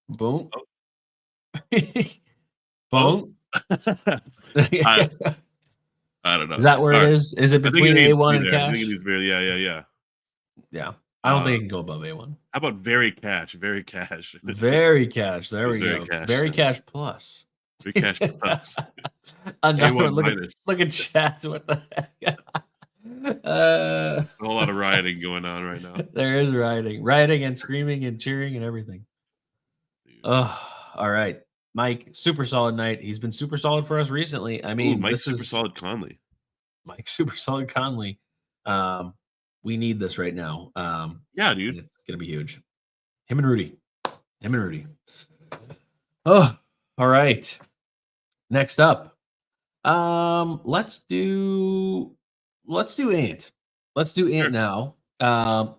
Boom. Oh. Bonk. I don't know. Is that where it is? Is it between A1 and cash? I think it is very, yeah. Yeah. I don't think it can go above A1. How about very cash? Very cash. Very cash. There we go. Very cash plus. Very cash plus. Another one. Look at chat. What the heck? A whole lot of rioting going on right now. There is rioting and screaming and cheering and everything. All right. Mike, super solid night. He's been super solid for us recently. I Ooh, mean, Mike this Super is Solid Conley. Mike, super solid Conley. We need this right now. Yeah, And dude. it's gonna be huge. Him and Rudy. Him and Rudy. Oh, all right. Next up, let's do Ant. Let's do Ant Sure. now.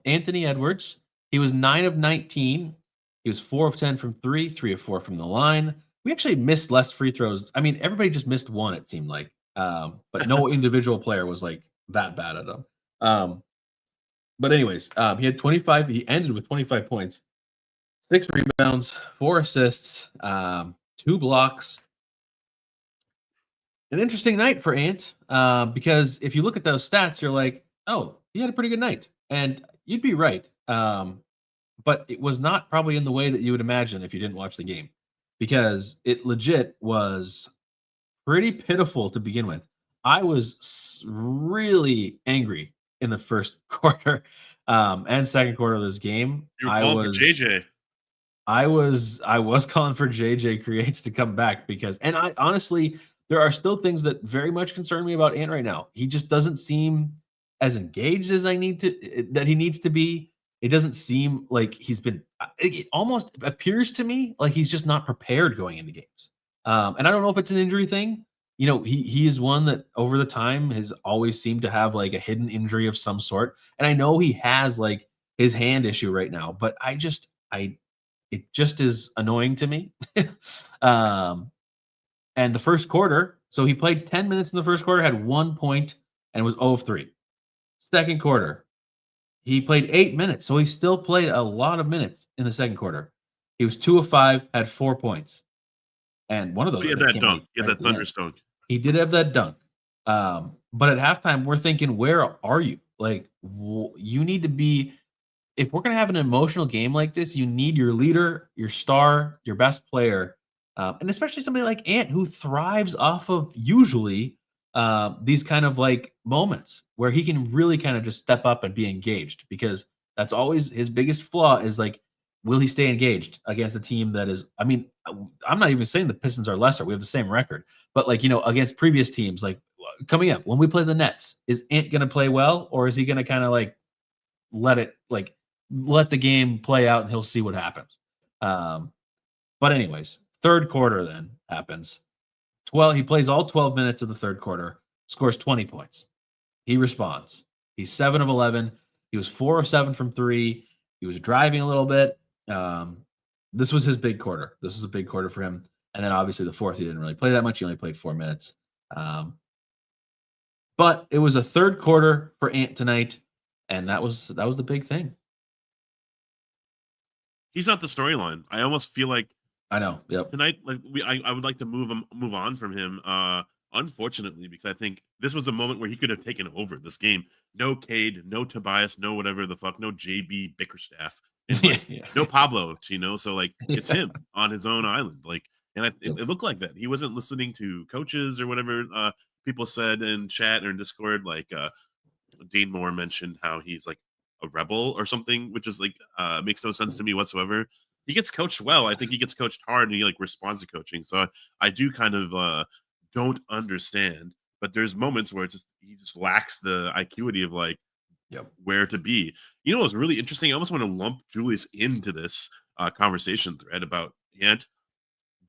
Anthony Edwards. He was 9 of 19. He was 4 of 10 from three, 3 of 4 from the line. We actually missed less free throws. I mean, everybody just missed one, it seemed like. But no individual player was like that bad at them. But anyways, he had 25. He ended with 25 points, 6 rebounds, 4 assists, 2 blocks. An interesting night for Ant, because if you look at those stats, you're like, oh, he had a pretty good night. And you'd be right. But it was not probably in the way that you would imagine if you didn't watch the game, because it legit was pretty pitiful to begin with. I was really angry in the first quarter and second quarter of this game. You were calling for JJ. I was calling for JJ Creates to come back because, and I honestly, there are still things that very much concern me about Ant right now. He just doesn't seem as engaged as that he needs to be. It doesn't seem like he's been. It almost appears to me like he's just not prepared going into games. And I don't know if it's an injury thing. You know, he is one that over the time has always seemed to have like a hidden injury of some sort. And I know he has like his hand issue right now, but it just is annoying to me. And the first quarter, so he played 10 minutes in the first quarter, had 1 point, and was 0 of 3. Second quarter, he played 8 minutes, so he still played a lot of minutes in the second quarter. He was 2 of 5, had 4 points. And one of those He had that dunk. He had that thunderous dunk. He did have that dunk. But at halftime, we're thinking, where are you? Like, you need to be. If we're going to have an emotional game like this, you need your leader, your star, your best player, and especially somebody like Ant who thrives off of usually these kind of like moments where he can really kind of just step up and be engaged, because that's always his biggest flaw is like, will he stay engaged against a team that is, I mean, I'm not even saying the Pistons are lesser. We have the same record, but like, you know, against previous teams, like coming up when we play the Nets, is Ant going to play well, or is he going to kind of like let the game play out and he'll see what happens. But anyways, third quarter then happens. He plays all 12 minutes of the third quarter, scores 20 points. He responds. He's 7 of 11. He was 4 of 7 from 3. He was driving a little bit. This was his big quarter. This was a big quarter for him. And then obviously the fourth, he didn't really play that much. He only played 4 minutes. But it was a third quarter for Ant tonight, and that was the big thing. He's not the storyline. I almost feel like I know. Yep. tonight, like I would like to move on from him. Unfortunately, because I think this was a moment where he could have taken over this game. No Cade, no Tobias, no whatever the fuck, no JB Bickerstaff, and like, no Pablo. You know, so like it's him on his own island. Like, and it looked like that. He wasn't listening to coaches or whatever people said in chat or in Discord. Like Dane Moore mentioned how he's like a rebel or something, which is like makes no sense to me whatsoever. He gets coached well. I think he gets coached hard and he like responds to coaching. So I do kind of don't understand, but there's moments where he just lacks the IQity of like where to be. You know what's really interesting? I almost want to lump Julius into this conversation thread about Ant.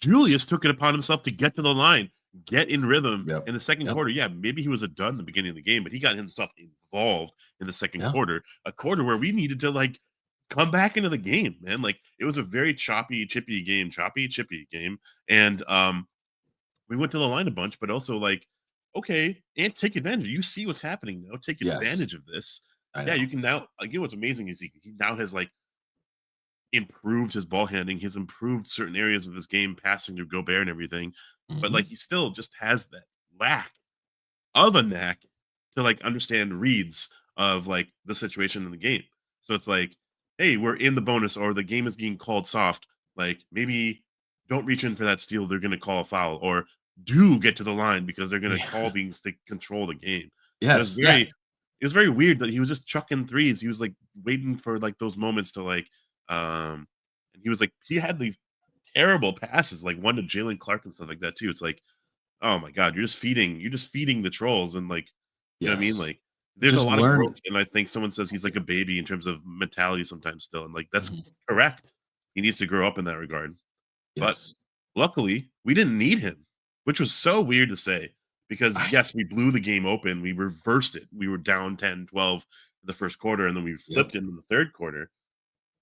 Julius took it upon himself to get to the line, get in rhythm in the second quarter. Yeah, maybe he was a dud in the beginning of the game, but he got himself involved in the second quarter, a quarter where we needed to like come back into the game, man. Like it was a very choppy, chippy game. And we went to the line a bunch, but also like, okay, and take advantage. You see what's happening now. Take advantage of this. Yeah, you can now, again, what's amazing is he now has like improved his ball handling. He's improved certain areas of his game, passing to Gobert and everything. But like he still just has that lack of a knack to like understand reads of like the situation in the game. So it's like, hey, we're in the bonus or the game is being called soft. Like maybe don't reach in for that steal. They're going to call a foul, or do get to the line because they're going to call things to control the game. Yeah, it was very weird that he was just chucking threes. He was like waiting for like those moments to like, and he was like, he had these terrible passes, like one to Jalen Clark and stuff like that too. It's like, oh my god, you're just feeding the trolls, and like, you know what I mean? Yes. Like, there's a Just lot of learn. growth, and I think someone says he's like a baby in terms of mentality sometimes still, and like that's Mhm. correct. He needs to grow up in that regard. But Yes. luckily, we didn't need him, which was so weird to say because yes, we blew the game open. We reversed it. We were down 10-12 in the first quarter, and then we Yep. flipped it in the third quarter.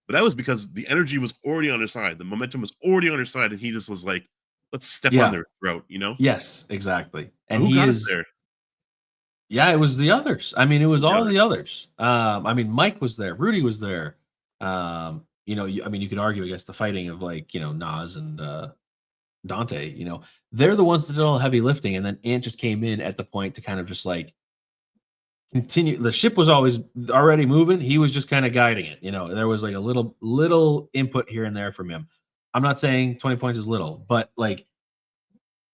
But that was because the energy was already on our side. The momentum was already on our side, and he just was like, let's step on Yeah. their throat, you know? Yes, exactly. And Who he got us is there? yeah, it was the others. I mean, it was The all other. the others. I mean, Mike was there, Rudy was there. I mean, you could argue against the fighting of like, Nas and Dante, they're the ones that did all the heavy lifting, and then Ant just came in at the point to kind of just like continue. The ship was always already moving. He was just kind of guiding it. There was like a little input here and there from him. I'm not saying 20 points is little, but like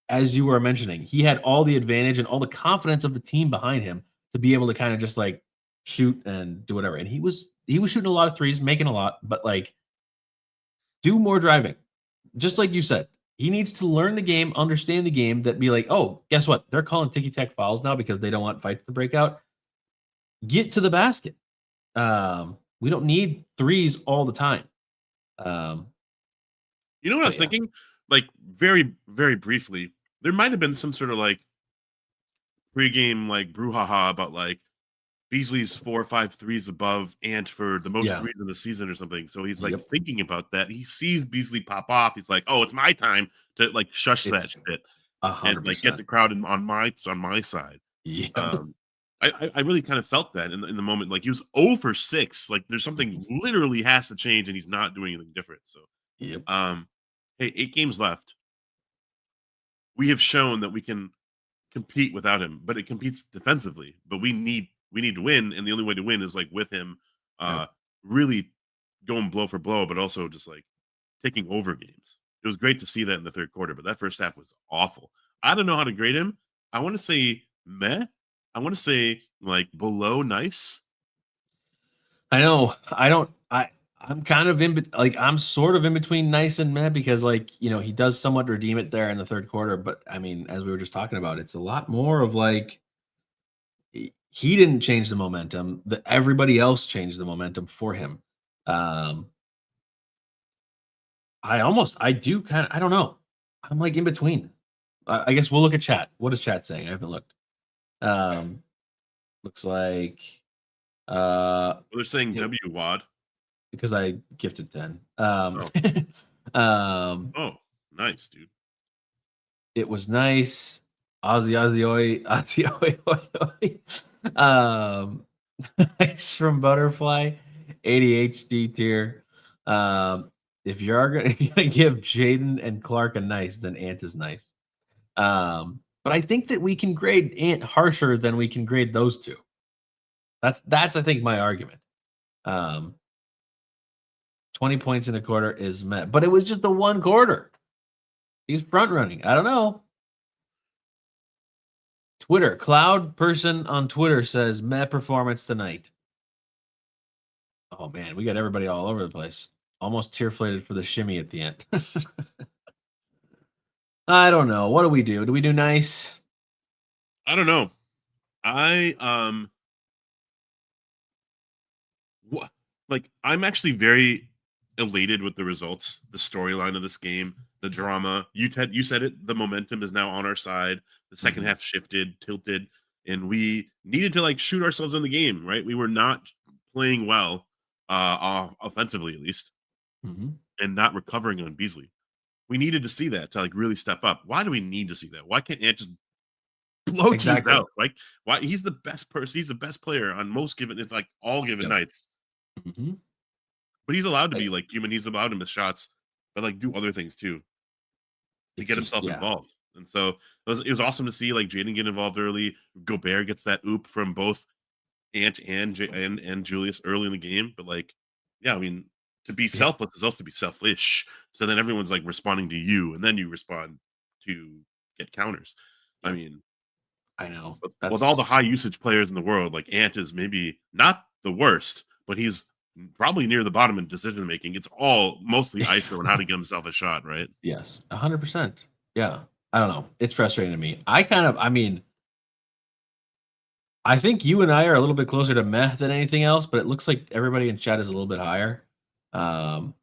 as you were mentioning, he had all the advantage and all the confidence of the team behind him to be able to kind of just like shoot and do whatever. And he was shooting a lot of threes, making a lot, but like do more driving. Just like you said, he needs to learn the game, understand the game, that be like, oh, guess what? They're calling ticky tack fouls now because they don't want fights to break out. Get to the basket. We don't need threes all the time. Um, You know what I but was yeah, thinking? Like, very, very briefly, there might have been some sort of like pregame like brouhaha about like Beasley's 4 or 5 threes above Ant for the most yeah, threes in the season or something. So he's like yep. thinking about that. He sees Beasley pop off. He's like, "Oh, it's my time to like shush that It's shit and like get 100%. the crowd on my side." Yep. Um, I really kind of felt that in the moment. Like he was 0 for 6. Like there's something literally has to change, and he's not doing anything different. So, Yep. um, hey, 8 games left. We have shown that we can compete without him, but it competes defensively. But we need to win, and the only way to win is like with him, Yep. uh, really going blow for blow, but also just like taking over games. It was great to see that in the third quarter, but that first half was awful. I don't know how to grade him. I want to say meh. I want to say like below nice. I know. I don't. I'm kind of like I'm sort of in between nice and meh because like he does somewhat redeem it there in the third quarter, but I mean as we were just talking about, it's a lot more of like he didn't change the momentum. That everybody else changed the momentum for him. Um, I do kind of I don't know. I'm like in between. I guess we'll look at chat. What is chat saying? I haven't looked. Um, looks like uh Well, they're saying it, W Wad. because I gifted 10. Oh, Um, oh, nice, dude. it was nice. Ozzy, Ozzy, oi, Ozzy, oi, oi, oi. Nice from Butterfly, ADHD tier. Um, if you are gonna, if you're gonna give Jaden and Clark a nice, then Ant is nice. But I think that we can grade Ant harsher than we can grade those two. That's I think my argument. Um, 20 points in a quarter is met, but it was just the one quarter. He's front running. I don't know. Twitter, Cloud person on Twitter says meh performance tonight. Oh man, we got everybody all over the place. Almost tear flated for the shimmy at the end. I don't know. What do we do? Do we do nice? I don't know. I Wha like, I'm actually very elated with the results, the storyline of this game, the drama. You said it, the momentum is now on our side. The second Mhm. half shifted, tilted, and we needed to, like, shoot ourselves in the game, right? We were not playing well, offensively, at least, Mhm. and not recovering on Beasley. We needed to see that to, like, really step up. Why do we need to see that? Why can't Ant just blow teams Exactly. out? Like, why he's the best person, he's the best player on most given if, like, all given Yep. nights. Mhm. But he's allowed to be Like, like human. He's allowed to miss shots, but like do other things too to it get just himself yeah. involved. And so it was awesome to see like Jaden get involved early. Gobert gets that oop from both Ant and Julius early in the game. But like, yeah, I mean, to be Yeah. selfless is also to be selfish. So then everyone's like responding to you, and then you respond to get counters. I Yep. mean, I know. with all the That's high usage players in the world, like Ant is maybe not the worst, but he's probably near the bottom in decision making. It's all mostly ISO and how to get himself a shot, right? Yes, 100%. Yeah, I don't know. It's frustrating to me. I mean, I think you and I are a little bit closer to meh than anything else, but it looks like everybody in chat is a little bit higher. Um,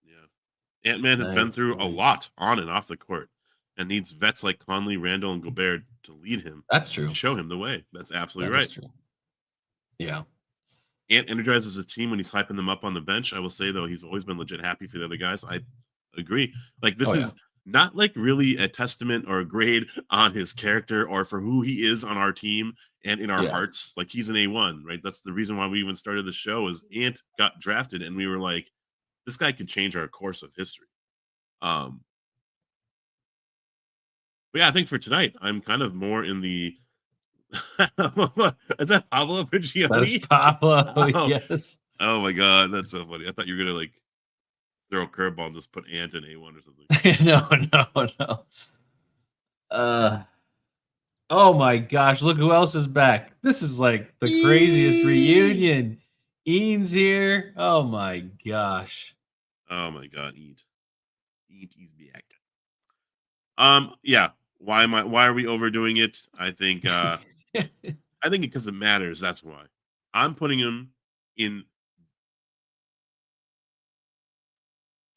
Yeah. Ant-Man has been nice, through a nice. lot on and off the court and needs vets like Conley, Randall, and Gobert to lead him, That's true. to show him the way. That's absolutely That right. is true. Yeah. Ant energizes his team when he's hyping them up on the bench. I will say, though, he's always been legit happy for the other guys. I agree. Like, this is not like really a testament or a grade on his character or for who he is on our team and in our hearts. Like, he's an A1, right? That's the reason why we even started the show is Ant got drafted and we were like, this guy could change our course of history. But yeah, I think for tonight, I'm kind of more in the is that Pablo Prigioni? That's Pablo, Oh. yes. Oh my god, that's so funny. I thought you were gonna like throw a curveball and just put Ant in A1 or something. No. Oh my gosh, look who else is back. This is like the craziest reunion. Ian's here. Oh my gosh. Oh my god, Eat is back. Yeah. Why are we overdoing it? I think because it matters, that's why. I'm putting him in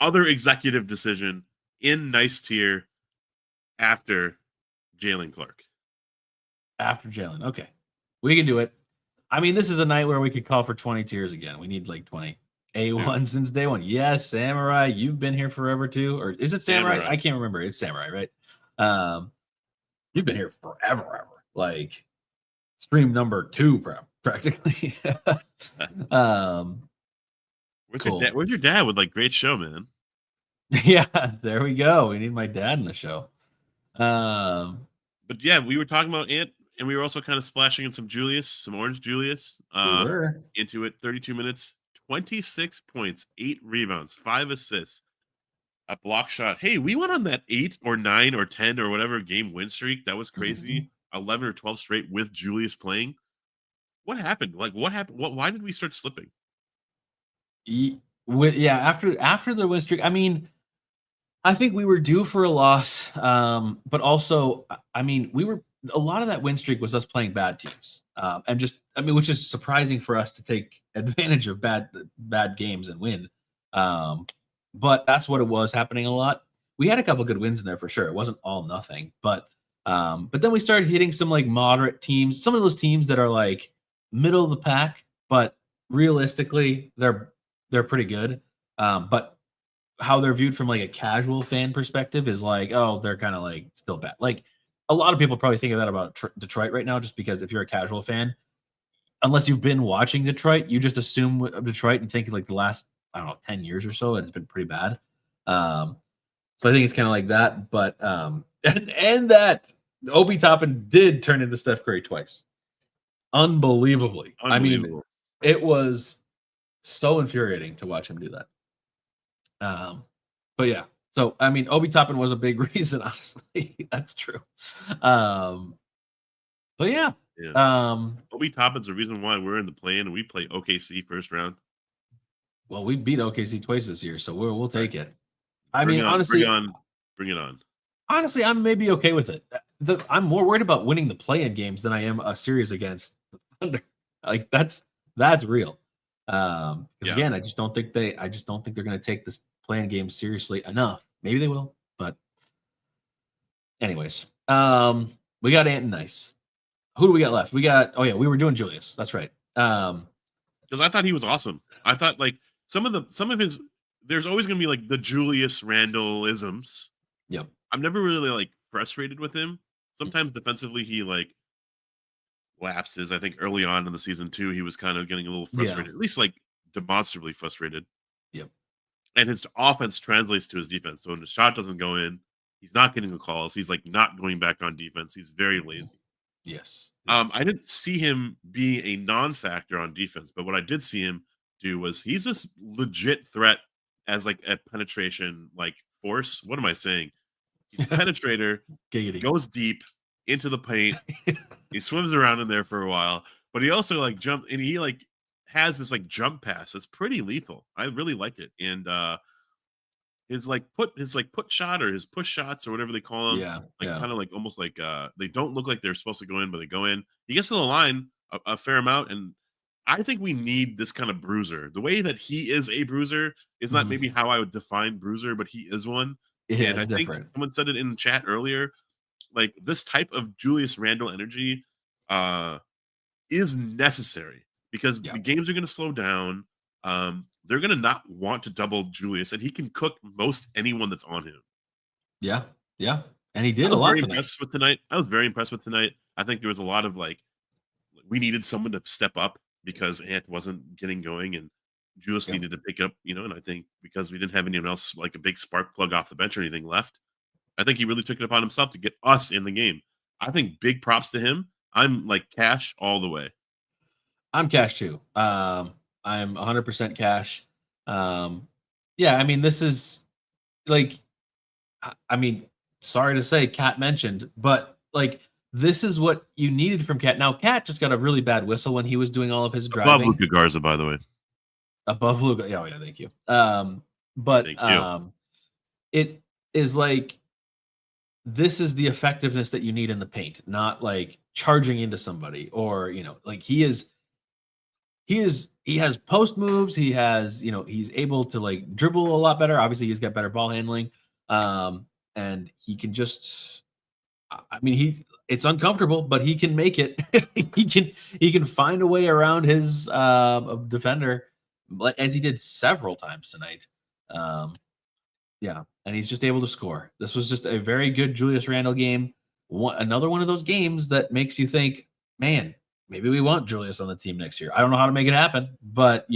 other executive decision in nice tier after Jalen Clark. After Jalen. Okay. We can do it. I mean, this is a night where we could call for 20 tiers again. We need like 20. A1 since day one. Yes, Samurai. You've been here forever too. Or is it Samurai? I can't remember. It's Samurai, right? You've been here forever. Like stream number 2, practically. Where's your dad with like great show, man? Yeah, there we go. We need my dad in the show. But yeah, we were talking about Ant, and we were also kind of splashing in some Julius, some orange Julius. We were. Into it, 32 minutes, 26 points, 8 rebounds, 5 assists, a block shot. Hey, we went on that 8 or 9 or 10 or whatever game win streak. That was crazy. 11 or 12 straight with Julius playing. What happened? Like, what happened? Why did we start slipping? Yeah, after the win streak, I mean, I think we were due for a loss, but also, I mean, a lot of that win streak was us playing bad teams, and just, I mean, which is surprising for us to take advantage of bad games and win. But that's what it was happening a lot. We had a couple good wins in there for sure. It wasn't all nothing, but then we started hitting some like moderate teams, some of those teams that are like middle of the pack, but realistically, they're pretty good. But how they're viewed from like a casual fan perspective is like, oh, they're kind of like still bad. Like a lot of people probably think of that about Detroit right now, just because if you're a casual fan, unless you've been watching Detroit, you just assume Detroit and think like the last, I don't know, 10 years or so, it's been pretty bad. So I think it's kind of like that. But and that Obi Toppin did turn into Steph Curry twice. Unbelievably. I mean, it was so infuriating to watch him do that. But yeah, so I mean, Obi Toppin was a big reason, honestly. That's true. But yeah. Obi Toppin's the reason why we're in the play-in and we play OKC first round. Well, we beat OKC twice this year, so we'll take it. Honestly, bring it on. Honestly, I'm maybe okay with it. I'm more worried about winning the play-in games than I am a series against the Thunder. Like that's real. Again, I just don't think they're going to take this playing game seriously enough. Maybe they will, but anyways, we got Ant and Nice. Who do we got left? We were doing Julius. That's right. Because I thought he was awesome. I thought like some of his, there's always going to be like the Julius Randall-isms. Yep. I'm never really like frustrated with him. Sometimes defensively he like lapses. I think early on in the season 2, he was kind of getting a little frustrated, at least like demonstrably frustrated. Yep. And his offense translates to his defense. So when the shot doesn't go in, he's not getting the calls. He's like not going back on defense. He's very lazy. Yes. I didn't see him be a non-factor on defense, but what I did see him do was he's this legit threat as like a penetration like force. What am I saying? He's a penetrator, goes deep into the paint. He swims around in there for a while, but he also like jumped and he like has this like jump pass that's pretty lethal. I really like it. And his put shot or his push shots or whatever they call them, Yeah, like yeah. kind of like almost like they don't look like they're supposed to go in, but they go in. He gets to the line a fair amount, and I think we need this kind of bruiser. The way that he is a bruiser is not Mhm. maybe how I would define bruiser, but he is one. Yeah, And it's I think different. someone said it in the chat earlier, like this type of Julius Randle energy uh is necessary because Yeah. the games are going to slow down. They're going to not want to double Julius, and he can cook most anyone that's on him. Yeah. Yeah. And he I did a was lot very tonight. impressed with tonight. I was very impressed with tonight. I think there was a lot of like we needed someone to step up because Ant wasn't getting going, and Julius Yep. needed to pick up. And I think because we didn't have anyone else like a big spark plug off the bench or anything left, I think he really took it upon himself to get us in the game. I think big props to him. I'm like cash all the way. I'm cash too. I'm 100% cash. Um, yeah, I mean, this is like, I mean, sorry to say, Cat mentioned, but like, this is what you needed from Cat. Now, Cat just got a really bad whistle when he was doing all of his Above driving Luka Garza, by the way. above Luka. Yeah, oh, yeah, thank you. But Thank you. it is like this is the effectiveness that you need in the paint, not like charging into somebody or like he has post moves. He has, he's able to like dribble a lot better. Obviously, he's got better ball handling. And he can just I mean, it's uncomfortable, but he can make it. he can find a way around his defender as he did several times tonight. Um yeah, and he's just able to score. This was just a very good Julius Randle game. Another one of those games that makes you think, man, maybe we want Julius on the team next year. I don't know how to make it happen, but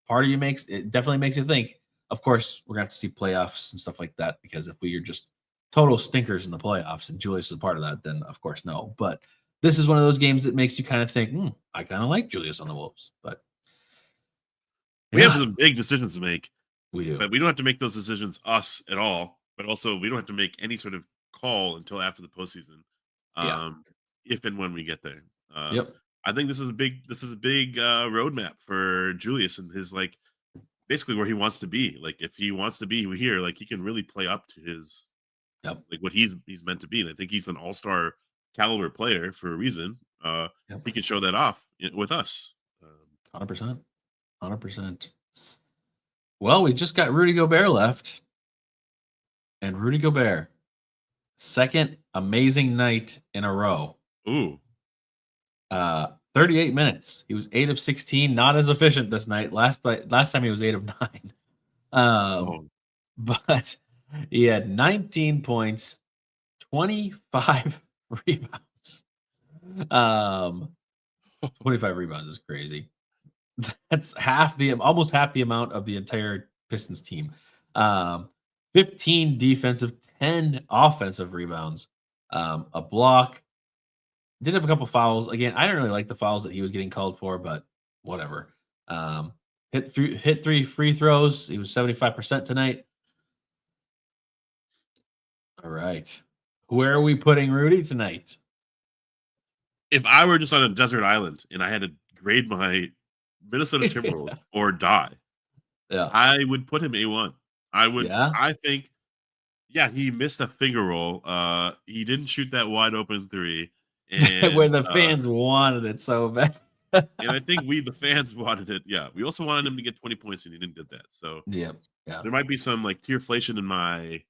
part of you definitely makes you think. Of course, we're gonna have to see playoffs and stuff like that because if we are just total stinkers in the playoffs and Julius is a part of that, then of course no. But this is one of those games that makes you kind of think, I kind of like Julius on the Wolves. But We have yeah, some big decisions to make, we do. but we don't have to make those decisions us at all. But also, we don't have to make any sort of call until after the postseason, Yeah. um, if and when we get there. Yep. I think this is a big roadmap for Julius and his like basically where he wants to be. Like if he wants to be here, like he can really play up to his Yep. like what he's meant to be. And I think he's an all-star caliber player for a reason. Yep. He can show that off with us. 100%. 100%. Well, we just got Rudy Gobert left. And Rudy Gobert, second amazing night in a row. Ooh. 38 minutes. He was 8 of 16, not as efficient this night. Last time he was 8 of 9. Oh. But he had 19 points, 25 rebounds. 25 rebounds is crazy. That's almost half the amount of the entire Pistons team. 15 defensive, 10 offensive rebounds, a block. Did have a couple fouls. Again, I didn't really like the fouls that he was getting called for, but whatever. Hit 3 free throws. He was 75% tonight. All right. Where are we putting Rudy tonight? If I were just on a desert island and I had to grade my Minnesota Timberwolves or die, Yeah. I would put him A1. Yeah? I think, yeah, he missed a finger roll. He didn't shoot that wide open three. And, Where the fans wanted it so bad. and I think the fans wanted it. Yeah. We also wanted him to get 20 points and he didn't get that. So Yep. Yeah. there might be some like tearflation in my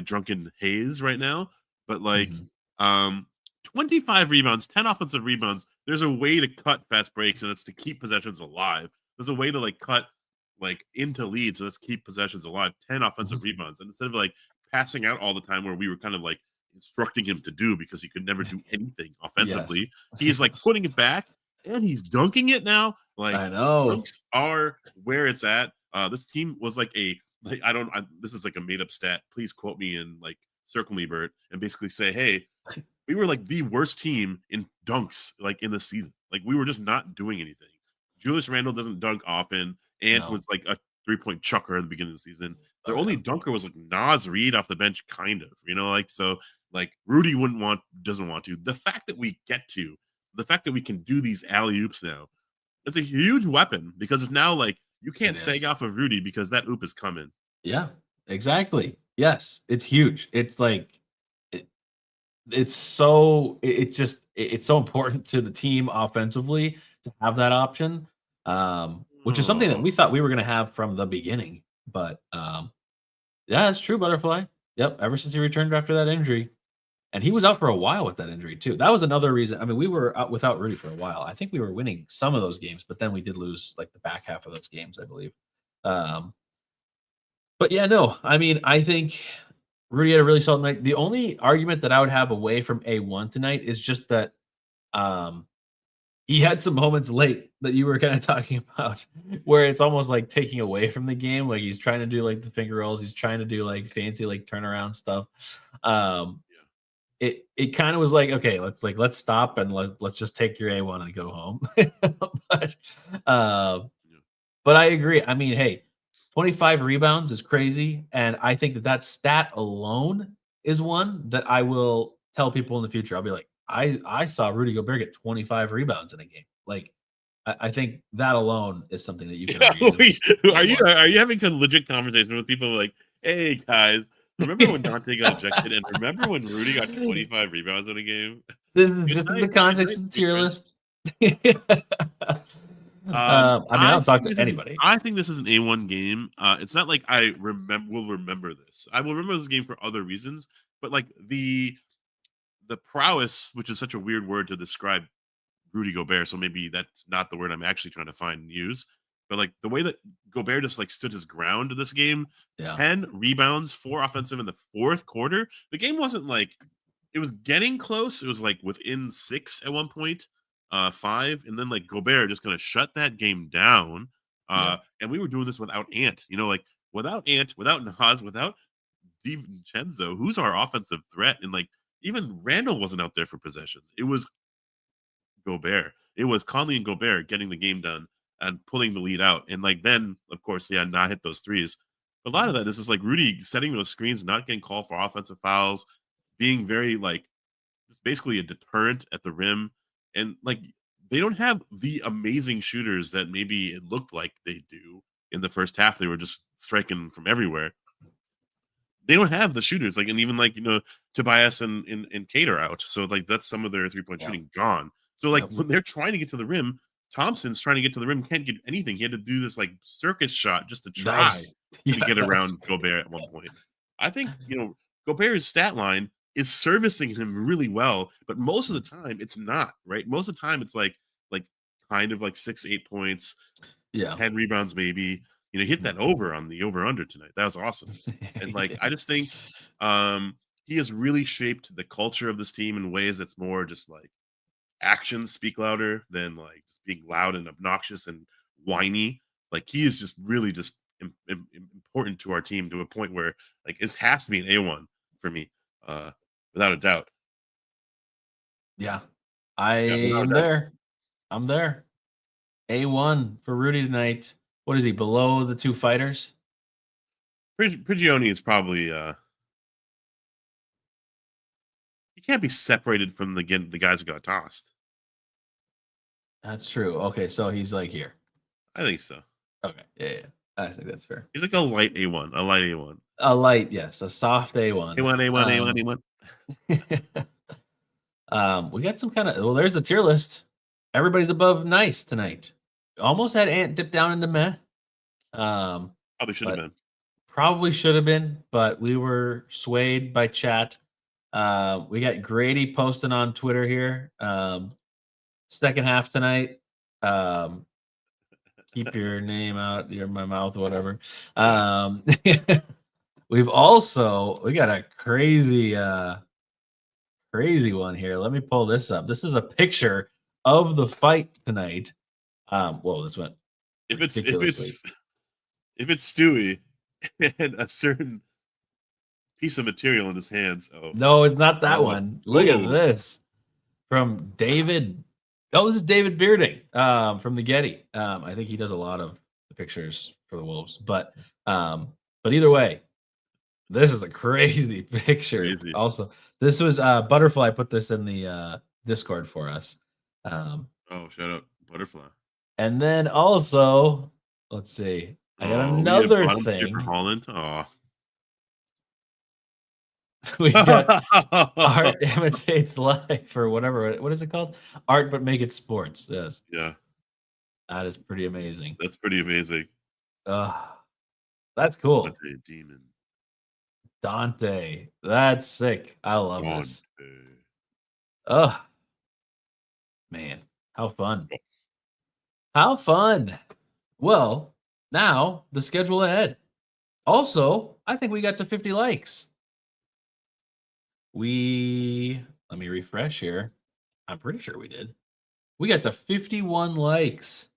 drunken haze right now. But like, Mhm. 25 rebounds, 10 offensive rebounds. There's a way to cut fast breaks, and it's to keep possessions alive. There's a way to like cut like into leads, so let's keep possessions alive. 10 offensive rebounds, and instead of like passing out all the time, where we were kind of like instructing him to do because he could never do anything offensively, he's like putting it back and he's dunking it now. Like I know. dunks are where it's at. This team was like this is like a made up stat. Please quote me and like circle me, Bert, and basically say, hey, we were like the worst team in dunks like in the season. Like we were just not doing anything. Julius Randle doesn't dunk often. Ant was like a 3-point chucker at the beginning of the season. Their only dunker was like Nas Reed off the bench, kind of, like so. Like Rudy doesn't want to. The fact that we can do these alley oops now, it's a huge weapon because it's now like you can't It sag is. off of Rudy because that oop is coming. Yeah, exactly. Yes, it's huge. It's like it, it's so it's just it's so important to the team offensively to have that option, which is something that Oh, we thought we were going to have from the beginning. But yeah, it's true, Butterfly. Yep, ever since he returned after that injury, and he was out for a while with that injury too. That was another reason. I mean, we were out without Rudy for a while. I think we were winning some of those games, but then we did lose like the back half of those games, I believe. Um, but yeah, no, I mean, I think Rudy had a really solid night. The only argument that I would have away from A1 tonight is just that um, he had some moments late that you were kind of talking about where it's almost like taking away from the game. Like he's trying to do like the finger rolls, he's trying to do like fancy like turnaround stuff. Um, it kind of was like, okay, let's stop and let's just take your A1 and go home. but uh, yeah. but I agree. I mean, hey, 25 rebounds is crazy, and I think that that stat alone is one that I will tell people in the future. I'll be like, I saw Rudy Gobert get 25 rebounds in a game. Like, I think that alone is something that you can read. Wait, Way are you more. are you having a legit conversation with people like, hey guys, remember when Dante got ejected and remember when Rudy got 25 rebounds in a game? This is Good just in the night, context of the tier secret. list. I mean, I don't talk to anybody. I think this is an A1 game. It's not like I will remember this. I will remember this game for other reasons, but like the prowess, which is such a weird word to describe Rudy Gobert, so maybe that's not the word I'm actually trying to find and use. But like the way that Gobert just like stood his ground this game, Yeah. 10 rebounds, 4 offensive in the fourth quarter. The game wasn't like it was getting close. It was like within 6 at one point, 5, and then like Gobert just gonna shut that game down. Yeah. And we were doing this without Ant, like without Ant, without Nas, without DiVincenzo, who's our offensive threat, and like even Randall wasn't out there for possessions. It was Gobert. It was Conley and Gobert getting the game done and pulling the lead out. And like then, of course, yeah, not hit those threes. But a lot of that is just like Rudy setting those screens, not getting called for offensive fouls, being very like just basically a deterrent at the rim. And like they don't have the amazing shooters that maybe it looked like they do in the first half. They were just striking from everywhere. They don't have the shooters, like, and even like Tobias and Kate are out, so like that's some of their 3-point Yeah. shooting gone. So like Yep. when they're trying to get to the rim, Thompson's trying to get to the rim, can't get anything. He had to do this like circus shot just to try Nice. to Yeah, get that was around Gobert at one point. I think Gobert's stat line is servicing him really well, but most of the time it's not, right? Most of the time it's like kind of like 6-8 points, yeah. 10 rebounds maybe. Hit that over on the over under tonight. That was awesome. And like I just think he has really shaped the culture of this team in ways that's more just like actions speak louder than like just being loud and obnoxious and whiny. Like he is just really just important to our team to a point where like this has to be an A1 for me, without a doubt. Yeah. I Yeah, without a am doubt. there. I'm there. A1 for Rudy tonight. What is he below the two fighters? Prigioni is probably he can't be separated from the guys who got tossed. That's true. Okay, so he's like here. I think so. Okay, yeah. I think that's fair. He's like a light A1, a light A1. A light, yes, a soft A1. A1, A1, A1, A1. We got some kind of there's the tier list. Everybody's above nice tonight. Almost had Ant dip down into meh. Probably should have But been. probably should have been, but we were swayed by chat. We got Grady posting on Twitter here. Second half tonight. Keep your name out your my mouth, whatever. We got a crazy one here. Let me pull this up. This is a picture of the fight tonight. Whoa, this went If it's ridiculously. if it's Stewie and a certain piece of material in his hands, No, it's not that Oh, one. Look at ooh. this from David. Oh, this is David Bearding from the Getty. I think he does a lot of the pictures for the Wolves, but either way, this is a crazy picture. Crazy. Also, this was Butterfly put this in the Discord for us. Oh, shut up, Butterfly. And then also, let's see. I got We get a another bottom tier for thing. Holland. Oh. We got Art Imitates Life or whatever. What is it called? Art But Make It Sports. Yes. Yeah, That is pretty amazing. that's pretty amazing. That's cool. Dante Demon. Dante. That's sick. I love this. Dante. Oh, man. How fun. How fun. Well, now the schedule ahead. Also, I think we got to 50 likes. Let me refresh here. I'm pretty sure we did. We got to 51 likes.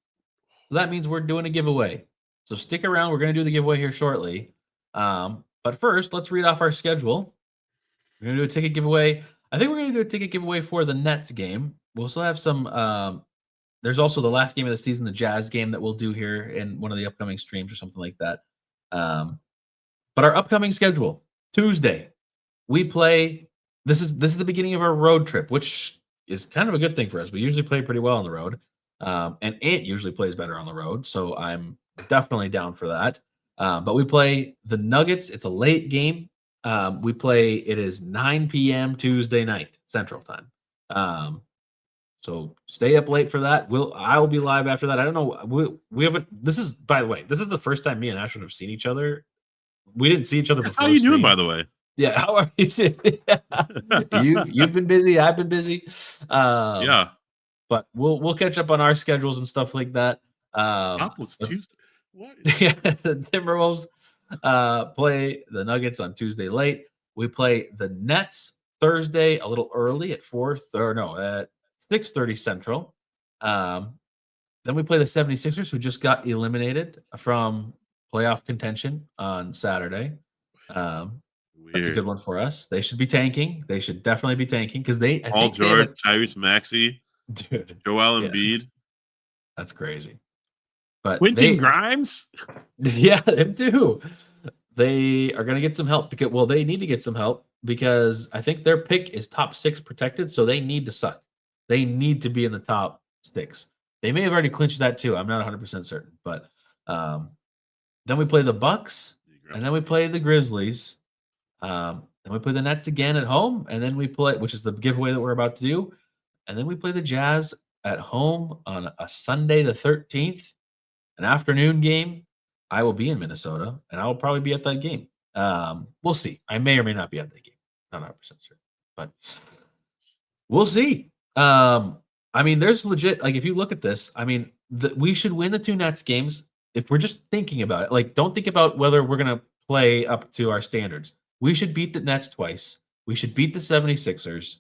So that means we're doing a giveaway. So stick around. We're going to do the giveaway here shortly. But first, let's read off our schedule. We're going to do a ticket giveaway. I think we're going to do a ticket giveaway for the Nets game. We'll also have some. There's also the last game of the season, the Jazz game that we'll do here in one of the upcoming streams or something like that. But our upcoming schedule, Tuesday, we play. This is the beginning of our road trip, which is kind of a good thing for us. We usually play pretty well on the road, and Ant usually plays better on the road, so I'm definitely down for that. But we play the Nuggets. It's a late game. We play. It is 9 p.m. Tuesday night Central Time. So stay up late for that. I will be live after that. I don't know. We haven't. This is, by the way, this is the first time me and Ashton have seen each other. We didn't see each other before. How are you doing, by the way? Yeah, how are you? You've been busy. I've been busy. Yeah. But we'll catch up on our schedules and stuff like that. Topless Tuesday. What? Yeah, the Timberwolves play the Nuggets on Tuesday late. We play the Nets Thursday a little early at 6:30 Central. Then we play the 76ers, who just got eliminated from playoff contention on Saturday. That's a good one for us. They should be tanking. They should definitely be tanking because Paul George, Tyrese Maxey, dude, Joel Embiid. That's crazy. But Quentin Grimes? Yeah, them too. They are going to get some help because they need to get some help because I think their pick is top 6 protected, so they need to suck. They need to be in the top 6. They may have already clinched that too. I'm not 100% certain, but then we play the Bucks, and then we play the Grizzlies. Then we play the Nets again at home, and then we play, which is the giveaway that we're about to do, and then we play the Jazz at home on a Sunday the 13th, an afternoon game. I will be in Minnesota, and I will probably be at that game. We'll see. I may or may not be at that game. Not 100% sure, but we'll see. I mean, there's legit, like, if you look at this, I mean, we should win the 2 Nets games if we're just thinking about it. Like, don't think about whether we're going to play up to our standards. We should beat the Nets twice. We should beat the 76ers.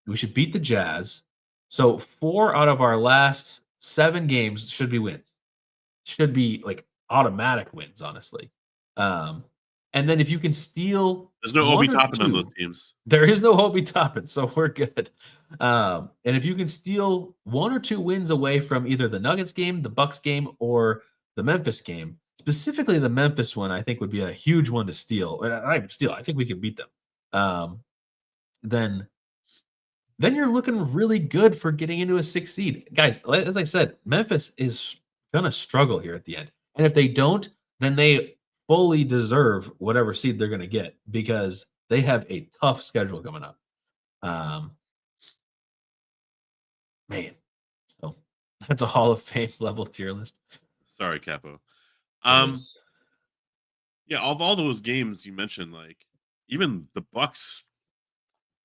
We should beat the Jazz. So 4 out of our last 7 games should be wins. Should be like automatic wins, honestly. And then if you can steal, there's no Obi Toppin on those teams. There is no Obi Toppin, so we're good. And if you can steal 1 or 2 wins away from either the Nuggets game, the Bucks game, or the Memphis game, specifically the Memphis one, I think would be a huge one to steal. I think we can beat them. Then you're looking really good for getting into a 6 seed. Guys, as I said, Memphis is going to struggle here at the end. And if they don't, then they fully deserve whatever seed they're going to get because they have a tough schedule coming up. Man, so that's a Hall of Fame level tier list. Sorry, Capo. Yeah, of all those games you mentioned, like even the Bucks,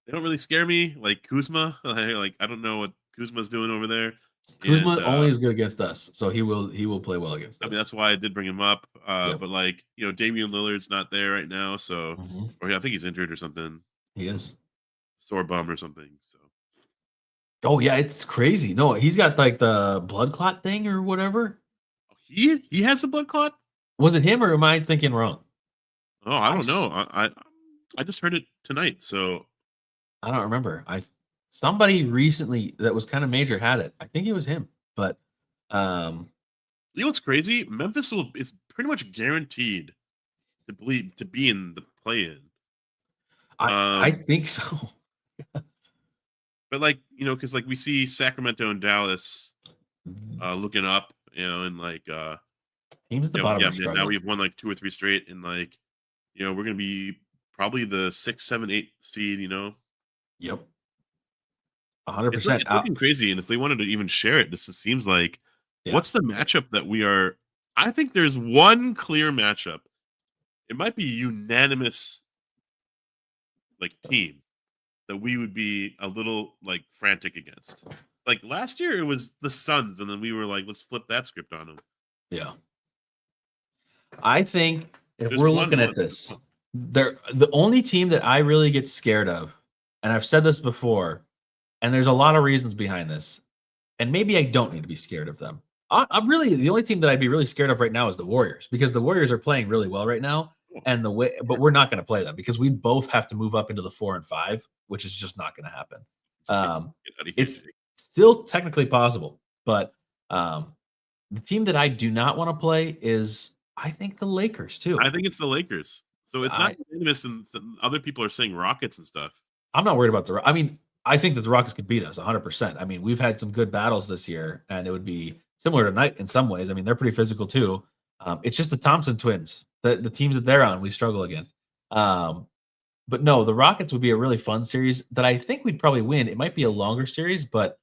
they don't really scare me. Like Kuzma, like I don't know what Kuzma's doing over there. Kuzma only is good against us, so he will play well against us. I mean, that's why I did bring him up. But like, Damian Lillard's not there right now, so or I think he's injured or something. He is sore bum or something. So. Oh yeah, it's crazy. No, he's got like the blood clot thing or whatever. He has a blood clot. Was it him or am I thinking wrong? Oh, I don't know. I just heard it tonight, so I don't remember. Somebody recently that was kind of major had it. I think it was him, but you know what's crazy? Memphis is pretty much guaranteed to be in the play-in. I think so. But like, because like we see Sacramento and Dallas, looking up, and like Teams at the bottom are now struggling. we've won like 2 or 3 straight, and like we're gonna be probably the 6, 7, 8 seed. Yep, It's 100%. it's looking crazy, and if they wanted to even share it, this seems like Yeah. what's the matchup that we are? I think there's one clear matchup. It might be unanimous like team that we would be a little like frantic against. Like last year, it was the Suns, and then we were like, let's flip that script on them. Yeah. I think if There's we're one. looking at this, they're the only team that I really get scared of, and I've said this before, and there's a lot of reasons behind this, and maybe I don't need to be scared of them. I'm really the only team that I'd be really scared of right now is the Warriors because the Warriors are playing really well right now, and but we're not going to play them because we both have to move up into the 4 and 5, which is just not going to happen. Get out of here, It's Jake. still technically possible, but the team that I do not want to play is I think the Lakers too. I think it's the Lakers. So it's not I unanimous, and other people are saying Rockets and stuff. I'm not worried about I mean, I think that the Rockets could beat us 100%. I mean, we've had some good battles this year, and it would be similar tonight in some ways. I mean, they're pretty physical too. It's just the Thompson twins, the teams that they're on, we struggle against. But no, the Rockets would be a really fun series that I think we'd probably win. It might be a longer series, but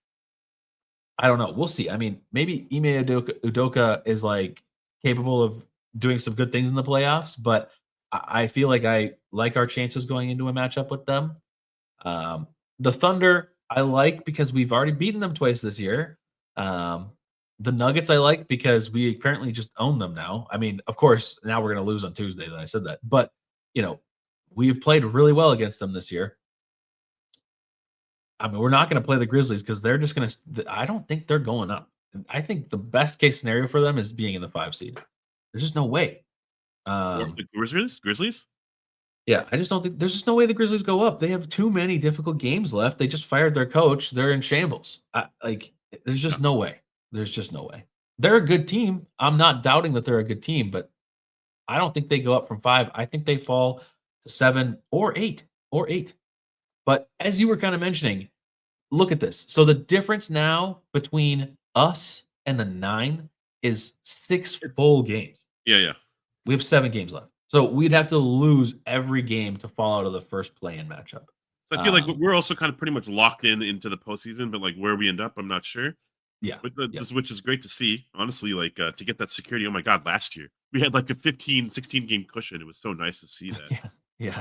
I don't know. We'll see. I mean, maybe Ime Udoka is like capable of doing some good things in the playoffs, but I feel like I like our chances going into a matchup with them. The Thunder, I like because we've already beaten them twice this year. The Nuggets, I like because we apparently just own them now. I mean, of course, now we're going to lose on Tuesday that I said that, but we've played really well against them this year. I mean, we're not going to play the Grizzlies because they're just going to. I don't think they're going up. I think the best case scenario for them is being in the 5 seed. There's just no way. Or the Grizzlies? Yeah, I just don't think there's just no way the Grizzlies go up. They have too many difficult games left. They just fired their coach. They're in shambles. There's just no way. There's just no way. They're a good team. I'm not doubting that they're a good team, but I don't think they go up from 5. I think they fall to 7 or 8 or 8. But as you were kind of mentioning, look at this. So the difference now between us and the 9 is 6 full games. Yeah. We have 7 games left. So we'd have to lose every game to fall out of the first play-in matchup. So I feel like we're also kind of pretty much locked into the postseason, but like where we end up, I'm not sure. Yeah. Which is great to see. Honestly, like to get that security. Oh my God, last year we had like a 15, 16 game cushion. It was so nice to see that. Yeah,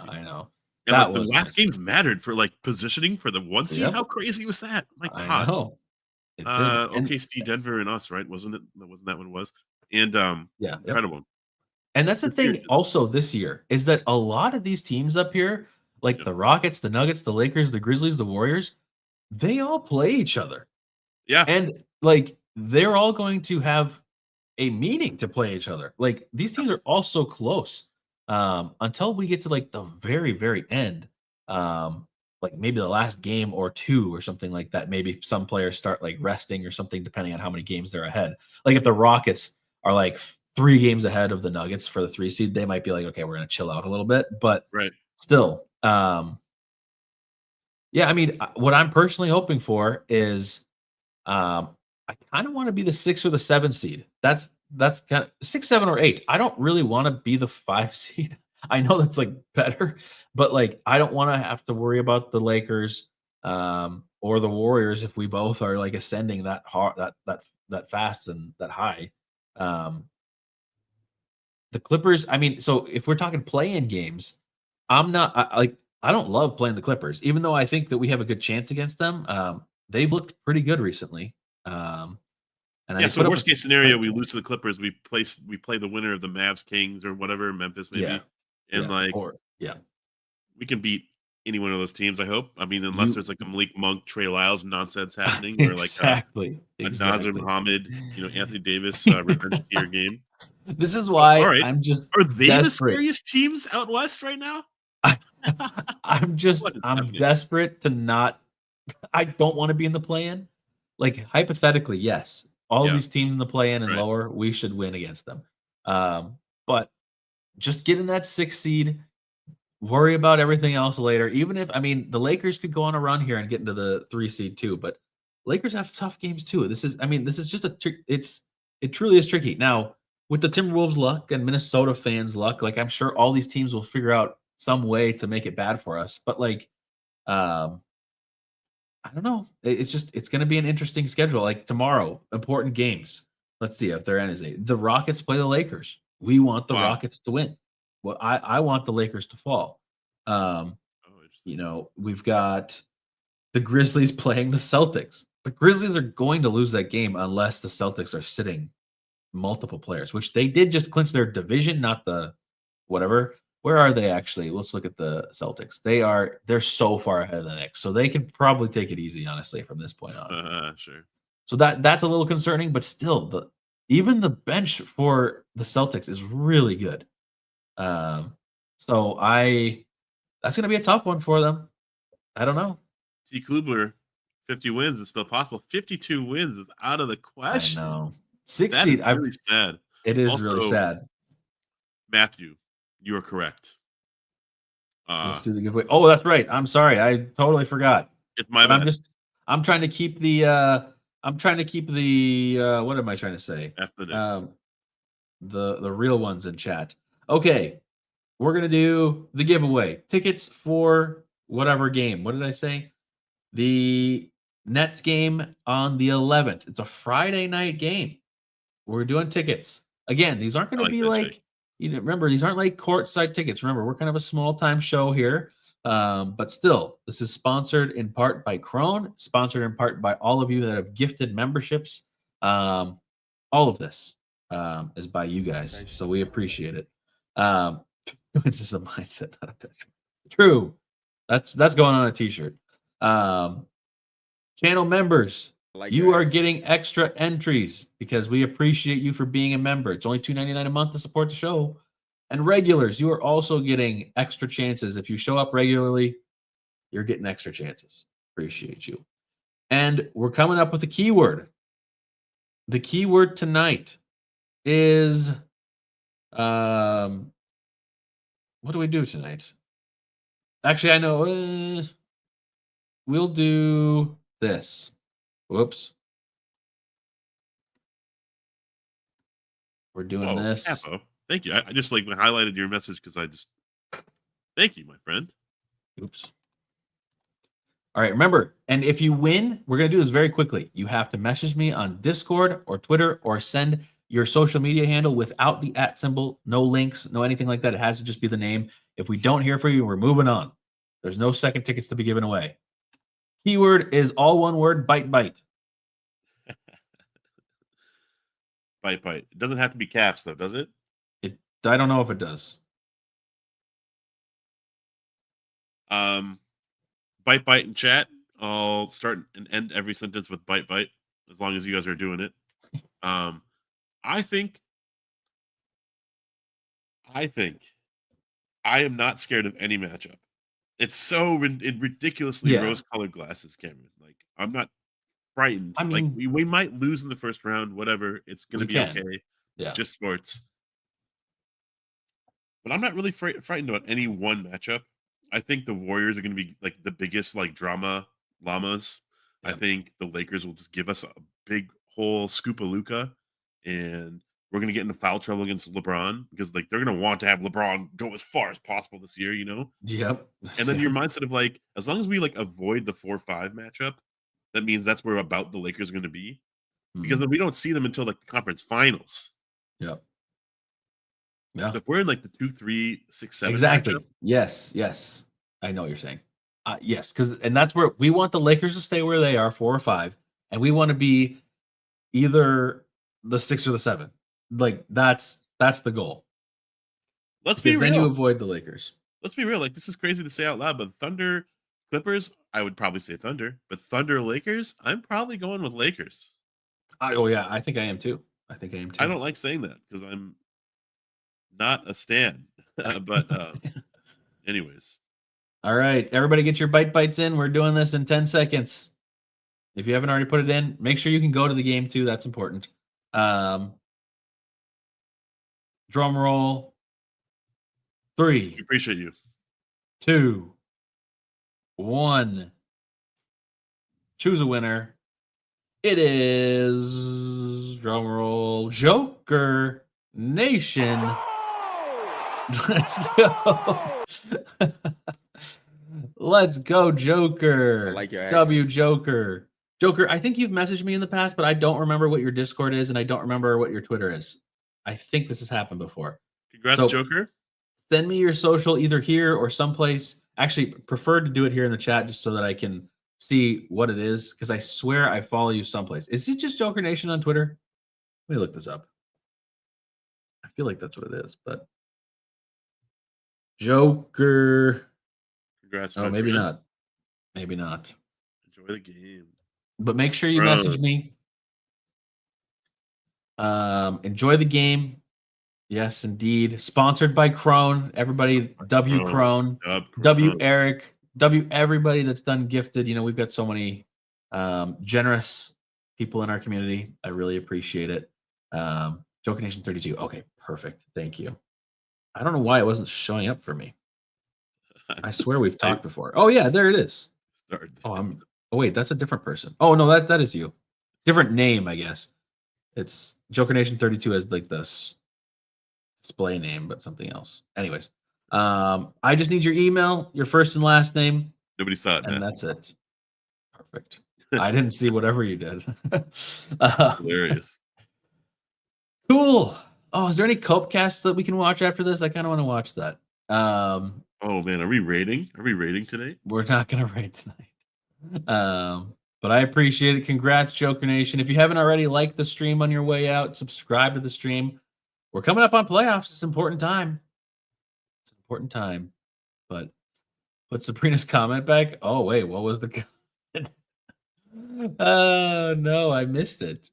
I know. And like, the last games mattered for like positioning for the 1 seed. Yep. How crazy was that? My I God. know. OKC, Denver, and us, right? Wasn't that what it was? And Yeah, incredible. And that's the thing also this year is that a lot of these teams up here, like the Rockets, the Nuggets, the Lakers, the Grizzlies, the Warriors, they all play each other. Yeah. And like they're all going to have a meaning to play each other. Like these teams are all so close. Until we get to like the very, very end. Like maybe the last game or 2 or something like that. Maybe some players start like resting or something, depending on how many games they're ahead. Like if the Rockets are like 3 games ahead of the Nuggets for the 3 seed, they might be like, okay, we're going to chill out a little bit, but still, yeah, I mean, what I'm personally hoping for is, I kind of want to be the 6 or the 7 seed. That's kind of 6, 7, or 8. I don't really want to be the 5 seed. I know that's like better, but like, I don't want to have to worry about the Lakers, or the Warriors if we both are like ascending that hard, that fast and that high. The Clippers, I mean, so if we're talking play-in games, I'm not I don't love playing the Clippers, even though I think that we have a good chance against them. They've looked pretty good recently. And so worst case scenario, we lose to the Clippers. We play the winner of the Mavs, Kings, or whatever, Memphis maybe, we can beat any one of those teams. I hope. I mean, unless there's like a Malik Monk, Trey Lyles nonsense happening, or like exactly. Nazir Muhammad, Anthony Davis revenge tier game. This is why I'm just. Are they desperate. The scariest teams out west right now? I'm desperate to not. I don't want to be in the play-in. Like hypothetically, yes, all of these teams in the play-in and lower, we should win against them. But just get in that 6 seed. Worry about everything else later. Even if the Lakers could go on a run here and get into the 3 seed too, but Lakers have tough games too. This is just it truly is tricky. Now, with the Timberwolves luck and Minnesota fans luck, like I'm sure all these teams will figure out some way to make it bad for us. But like, I don't know. It's going to be an interesting schedule. Like tomorrow, important games. Let's see if there is a. The Rockets play the Lakers. We want the Rockets to win. Well, I want the Lakers to fall. We've got the Grizzlies playing the Celtics. The Grizzlies are going to lose that game unless the Celtics are sitting multiple players, which they did just clinch their division, not the whatever. Where are they actually? Let's look at the Celtics. They're so far ahead of the Knicks, so they can probably take it easy, honestly, from this point on. Sure. So that's a little concerning, but still, even the bench for the Celtics is really good. So that's going to be a tough one for them. I don't know. T. Kluber, 50 wins is still possible. 52 wins is out of the question. I know. 6 That seed. is really sad. It is really sad. Matthew, you are correct. Let's do the giveaway. Oh, that's right. I'm sorry. I totally forgot. It's my bad. I'm trying to keep the what am I trying to say? The real ones in chat. Okay. We're going to do the giveaway. Tickets for whatever game. What did I say? The Nets game on the 11th. It's a Friday night game. We're doing tickets. Again, these aren't going to be like, remember, these aren't like courtside tickets. Remember, we're kind of a small time show here. But still, this is sponsored in part by Crone, sponsored in part by all of you that have gifted memberships. All of this is by you guys. So we appreciate it. This is a mindset. True. That's going on a t-shirt. Channel members, you are getting extra entries because we appreciate you for being a member. It's only $2.99 a month to support the show. And regulars, you are also getting extra chances. If you show up regularly, you're getting extra chances. Appreciate you. And we're coming up with a keyword. The keyword tonight is what do we do tonight? Actually, I know. We'll do this. Whoops. We're doing this. Capo. Thank you. I just highlighted your message because thank you, my friend. Oops. All right, remember, and if you win, we're going to do this very quickly. You have to message me on Discord or Twitter or send your social media handle without the @ symbol, no links, no anything like that. It has to just be the name. If we don't hear from you, we're moving on. There's no second tickets to be given away. Keyword is all one word, bite. Bite. It doesn't have to be caps, though, does it? I don't know if it does. Bite in chat. I'll start and end every sentence with bite, as long as you guys are doing it. I think I am not scared of any matchup. It's so ridiculously rose-colored glasses, Cameron. Like, I'm not frightened. I mean, we might lose in the first round, whatever. It's going to be okay. Yeah. It's just sports. But I'm not really frightened about any one matchup. I think the Warriors are going to be like the biggest drama llamas. Yep. I think the Lakers will just give us a big whole scoop of Luka, and we're going to get into foul trouble against LeBron because they're going to want to have LeBron go as far as possible this year, Yep. And then your mindset of as long as we avoid the 4-5 matchup, that means that's where about the Lakers are going to be, because then we don't see them until the conference finals. Yep. Yeah. So if we're in the 2-3, 6-7 exactly. matchup, yes. I know what you're saying. Yes, and that's where we want the Lakers to stay where they are, 4 or 5, and we want to be either the 6 or the 7. That's the goal. Let's be real. Then you avoid the Lakers. Let's be real. This is crazy to say out loud, but Thunder, Clippers, I would probably say Thunder, but Thunder, Lakers, I'm probably going with Lakers. I think I am too. I don't like saying that because I'm not a stan, but anyways. All right, everybody get your bites in. We're doing this in 10 seconds. If you haven't already put it in, make sure you can go to the game too. That's important. Drum roll. 3. We appreciate you. 2, 1. Choose a winner. It is drumroll Joker Nation. Let's go. Let's go, Joker. I like your W accent. Joker. Joker, I think you've messaged me in the past, but I don't remember what your Discord is and I don't remember what your Twitter is. I think this has happened before. Congrats, So- Joker. Send me your social either here or someplace. Actually, prefer to do it here in the chat just so that I can see what it is, because I swear I follow you someplace. Is it just Joker Nation on Twitter? Let me look this up. I feel like that's what it is, but Joker. Congrats, Oh, my maybe friend. not. Maybe not. Enjoy the game. But make sure you Bro. message me. Enjoy the game. Yes, indeed. Sponsored by Crone. Everybody, W Crone. Crone, Dub, W Eric, W everybody that's done gifted. You know, we've got so many generous people in our community. I really appreciate it. Joker Nation 32. Okay, perfect. Thank you. I don't know why it wasn't showing up for me. I swear we've talked before. Oh yeah, there it is. Oh, wait, that's a different person. Oh no, that is you. Different name, I guess. It's Joker Nation 32 as like the display name, but something else. Anyways, I just need your email, your first and last name, Nobody saw it, and man. that's it. Perfect. I didn't see whatever you did. Hilarious. Cool. Oh, is there any Copecasts that we can watch after this? I kind of want to watch that. Oh man, are we rating? Are we rating today? We're not gonna rate tonight. But I appreciate it. Congrats, Joker Nation. If you haven't already, like the stream on your way out, subscribe to the stream. We're coming up on playoffs. It's an important time. It's an important time. But put Sabrina's comment back. Oh, wait, what was the comment? Oh, no, I missed it.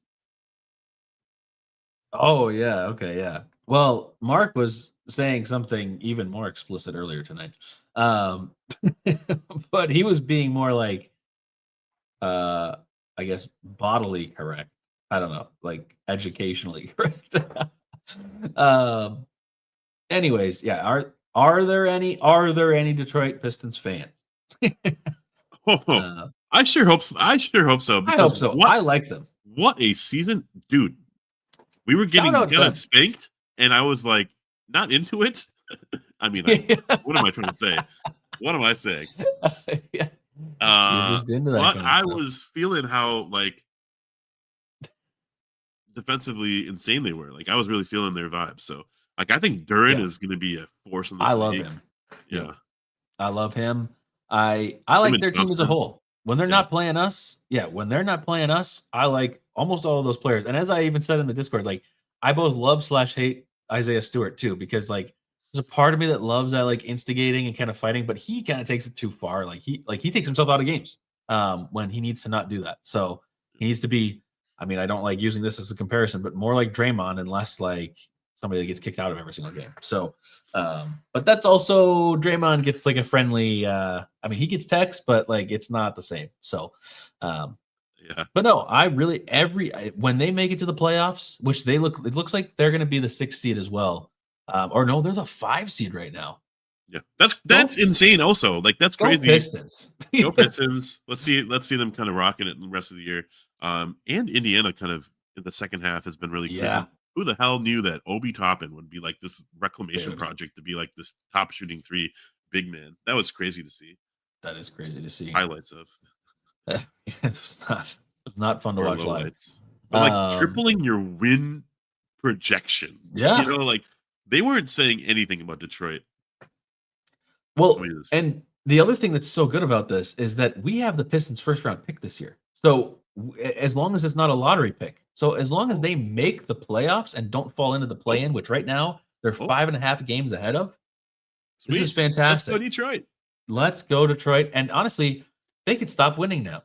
Oh, yeah. Okay, yeah. Well, Mark was saying something even more explicit earlier tonight. But he was being more like, I guess bodily correct. I don't know, like educationally correct. Anyways, yeah. Are there any Detroit Pistons fans? I sure hope so. I sure hope so. I hope so. I like them. What a season, dude. We were getting kind of spanked, and I was like, not into it. I mean, what am I trying to say? What am I saying? Yeah. You're just into that but kind of I stuff. was feeling how like defensively insane they were. Like I was really feeling their vibes. So like I think Duran is going to be a force in this. I love him. Yeah, I love him. I like their team as a whole. When they're not playing us, when they're not playing us, I like almost all of those players. And as I even said in the Discord, like I both love / hate Isaiah Stewart too, because like there's a part of me that loves that like instigating and kind of fighting, but he kind of takes it too far. Like he takes himself out of games when he needs to not do that. So he needs to be. I mean, I don't like using this as a comparison, but more like Draymond and less like somebody that gets kicked out of every single game. So, but that's also Draymond gets like a friendly. I mean, he gets text, but like it's not the same. So, yeah. But no, I really when they make it to the playoffs, which it looks like they're going to be the 6th seed as well. Or no, they're the 5 seed right now. Yeah, that's insane. Also, like that's crazy. Go Pistons. Go Pistons. Let's see them kind of rocking it the rest of the year. And Indiana kind of in the second half has been really crazy. Yeah. Who the hell knew that Obi Toppin would be like this reclamation project to be like this top shooting 3 big man? That was crazy to see. That is crazy to see. Highlights of. It's not fun to watch live. But like tripling your win projection. Yeah. You know, like they weren't saying anything about Detroit. Well, and the other thing that's so good about this is that we have the Pistons first round pick this year. So as long as it's not a lottery pick, so as long as they make the playoffs and don't fall into the play-in, which right now they're 5.5 games ahead of, this is fantastic. Let's go Detroit. Let's go Detroit. And honestly, they could stop winning now.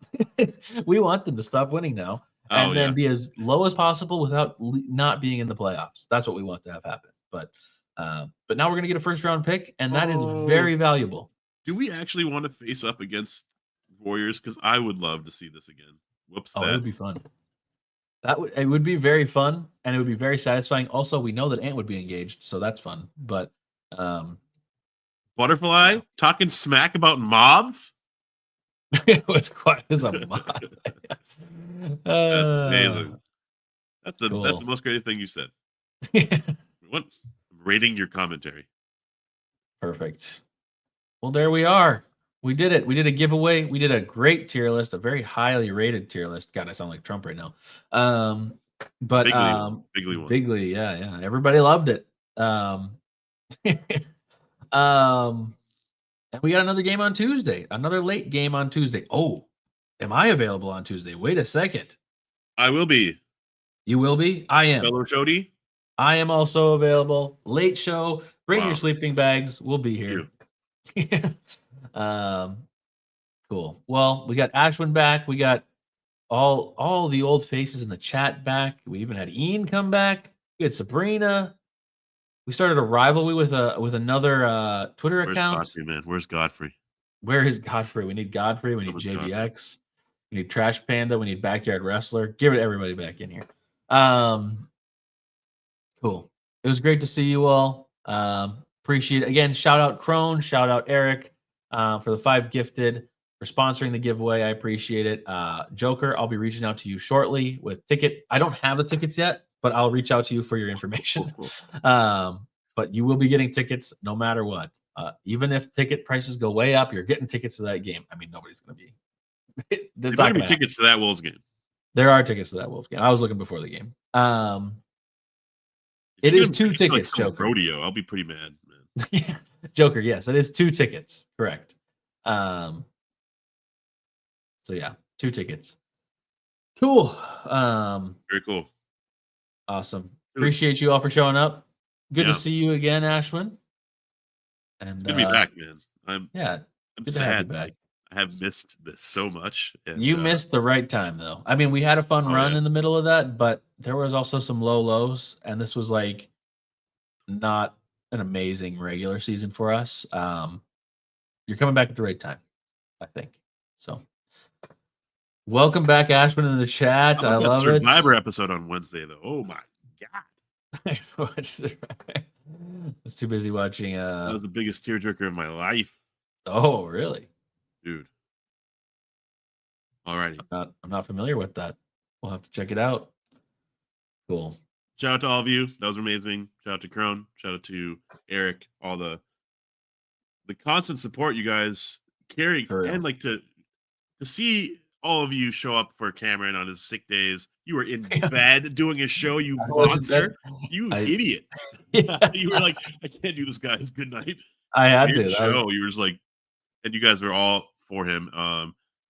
We want them to stop winning now and then be as low as possible without not being in the playoffs. That's what we want to have happen. But now we're going to get a first round pick, and that is very valuable. Do we actually want to face up against Warriors? Because I would love to see this again. Whoops! It would be fun. It would be very fun, and it would be very satisfying. Also, we know that Ant would be engaged, so that's fun. But Butterfly talking smack about mobs. It was quite as a mob. That's amazing. That's the Cool. most creative thing you said. What? Rating your commentary. Perfect. Well, there we are. We did it. We did a giveaway. We did a great tier list, a very highly rated tier list. God, I sound like Trump right now. But Bigly one. Bigly, yeah. Everybody loved it. And we got another game on Tuesday. Another late game on Tuesday. Oh, am I available on Tuesday? Wait a second. I will be. You will be? I am. Fellow Jody. I am also available. Late show. Bring Wow. your sleeping bags. We'll be here. Cool. Well, we got Ashwin back. We got all the old faces in the chat back. We even had Ian come back. We had Sabrina. We started a rivalry with another Twitter account. Where's Godfrey, man? Where's Godfrey? Where is Godfrey? We need Godfrey. We need JBX. We need Trash Panda. We need Backyard Wrestler. Give it everybody back in here. Cool. It was great to see you all. Appreciate it. Again, shout out Crone, shout out Eric for the 5 gifted, for sponsoring the giveaway. I appreciate it. Joker, I'll be reaching out to you shortly with ticket. I don't have the tickets yet, but I'll reach out to you for your information. But you will be getting tickets no matter what. Even if ticket prices go way up, you're getting tickets to that game. I mean, nobody's going to be. There's not going to be tickets to that Wolves game. There are tickets to that Wolves game. I was looking before the game. It is 2 tickets, like Joker. Rodeo. I'll be pretty mad, man. Yeah. Joker, yes, it is 2 tickets. Correct. So yeah, 2 tickets. Cool. Very cool. Awesome. Appreciate you all for showing up. Good to see you again, Ashwin. And it's good to be back, man. I'm sad. I have missed this so much. And, you missed the right time, though. I mean, we had a fun run in the middle of that, but there was also some low lows, and this was like not an amazing regular season for us. You're coming back at the right time, I think. So, welcome back, Ashman, in the chat. I love it. Survivor episode on Wednesday, though. Oh my god! I was too busy watching. That was the biggest tearjerker of my life. Oh, really? Dude. Alrighty. I'm not familiar with that. We'll have to check it out. Cool. Shout out to all of you. That was amazing. Shout out to Crone. Shout out to Eric. All the constant support you guys carry, and like to see all of you show up for Cameron on his sick days. You were in bed doing a show, you monster. You idiot. Yeah. You were like, I can't do this, guys. Good night. I had to. Show. You were just like, and you guys were all for him.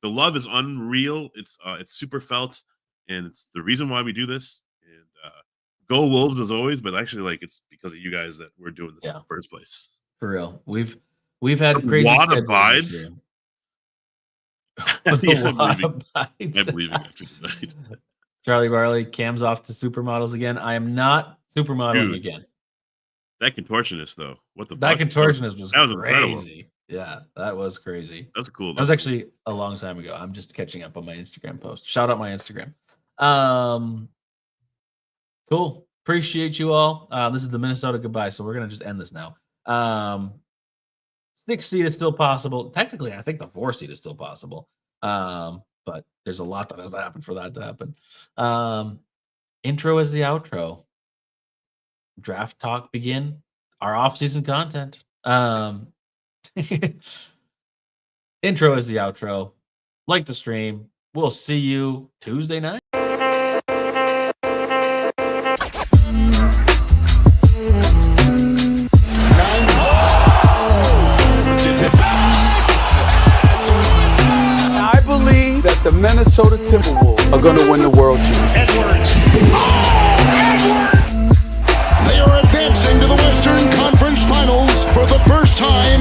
The love is unreal. It's super felt, and it's the reason why we do this. And go Wolves as always, but actually, like, it's because of you guys that we're doing this in the first place. For real, we've had crazy a lot of vibes. I believe it after tonight. Charlie Barley, Cam's off to supermodels again. I am not supermodeling again. That contortionist, though. What the that fuck? contortionist was crazy. Incredible. Yeah, that was crazy. That was cool. That was actually a long time ago. I'm just catching up on my Instagram post. Shout out my Instagram. Cool. Appreciate you all. This is the Minnesota goodbye, so we're gonna just end this now. 6 seed is still possible. Technically, I think the 4 seed is still possible. But there's a lot that has to happen for that to happen. Intro is the outro. Draft talk begin. Our off-season content. Intro is the outro. Like the stream. We'll see you Tuesday night. I believe that the Minnesota Timberwolves are going to win the World Championship. They are advancing to the Western Conference Finals for the first time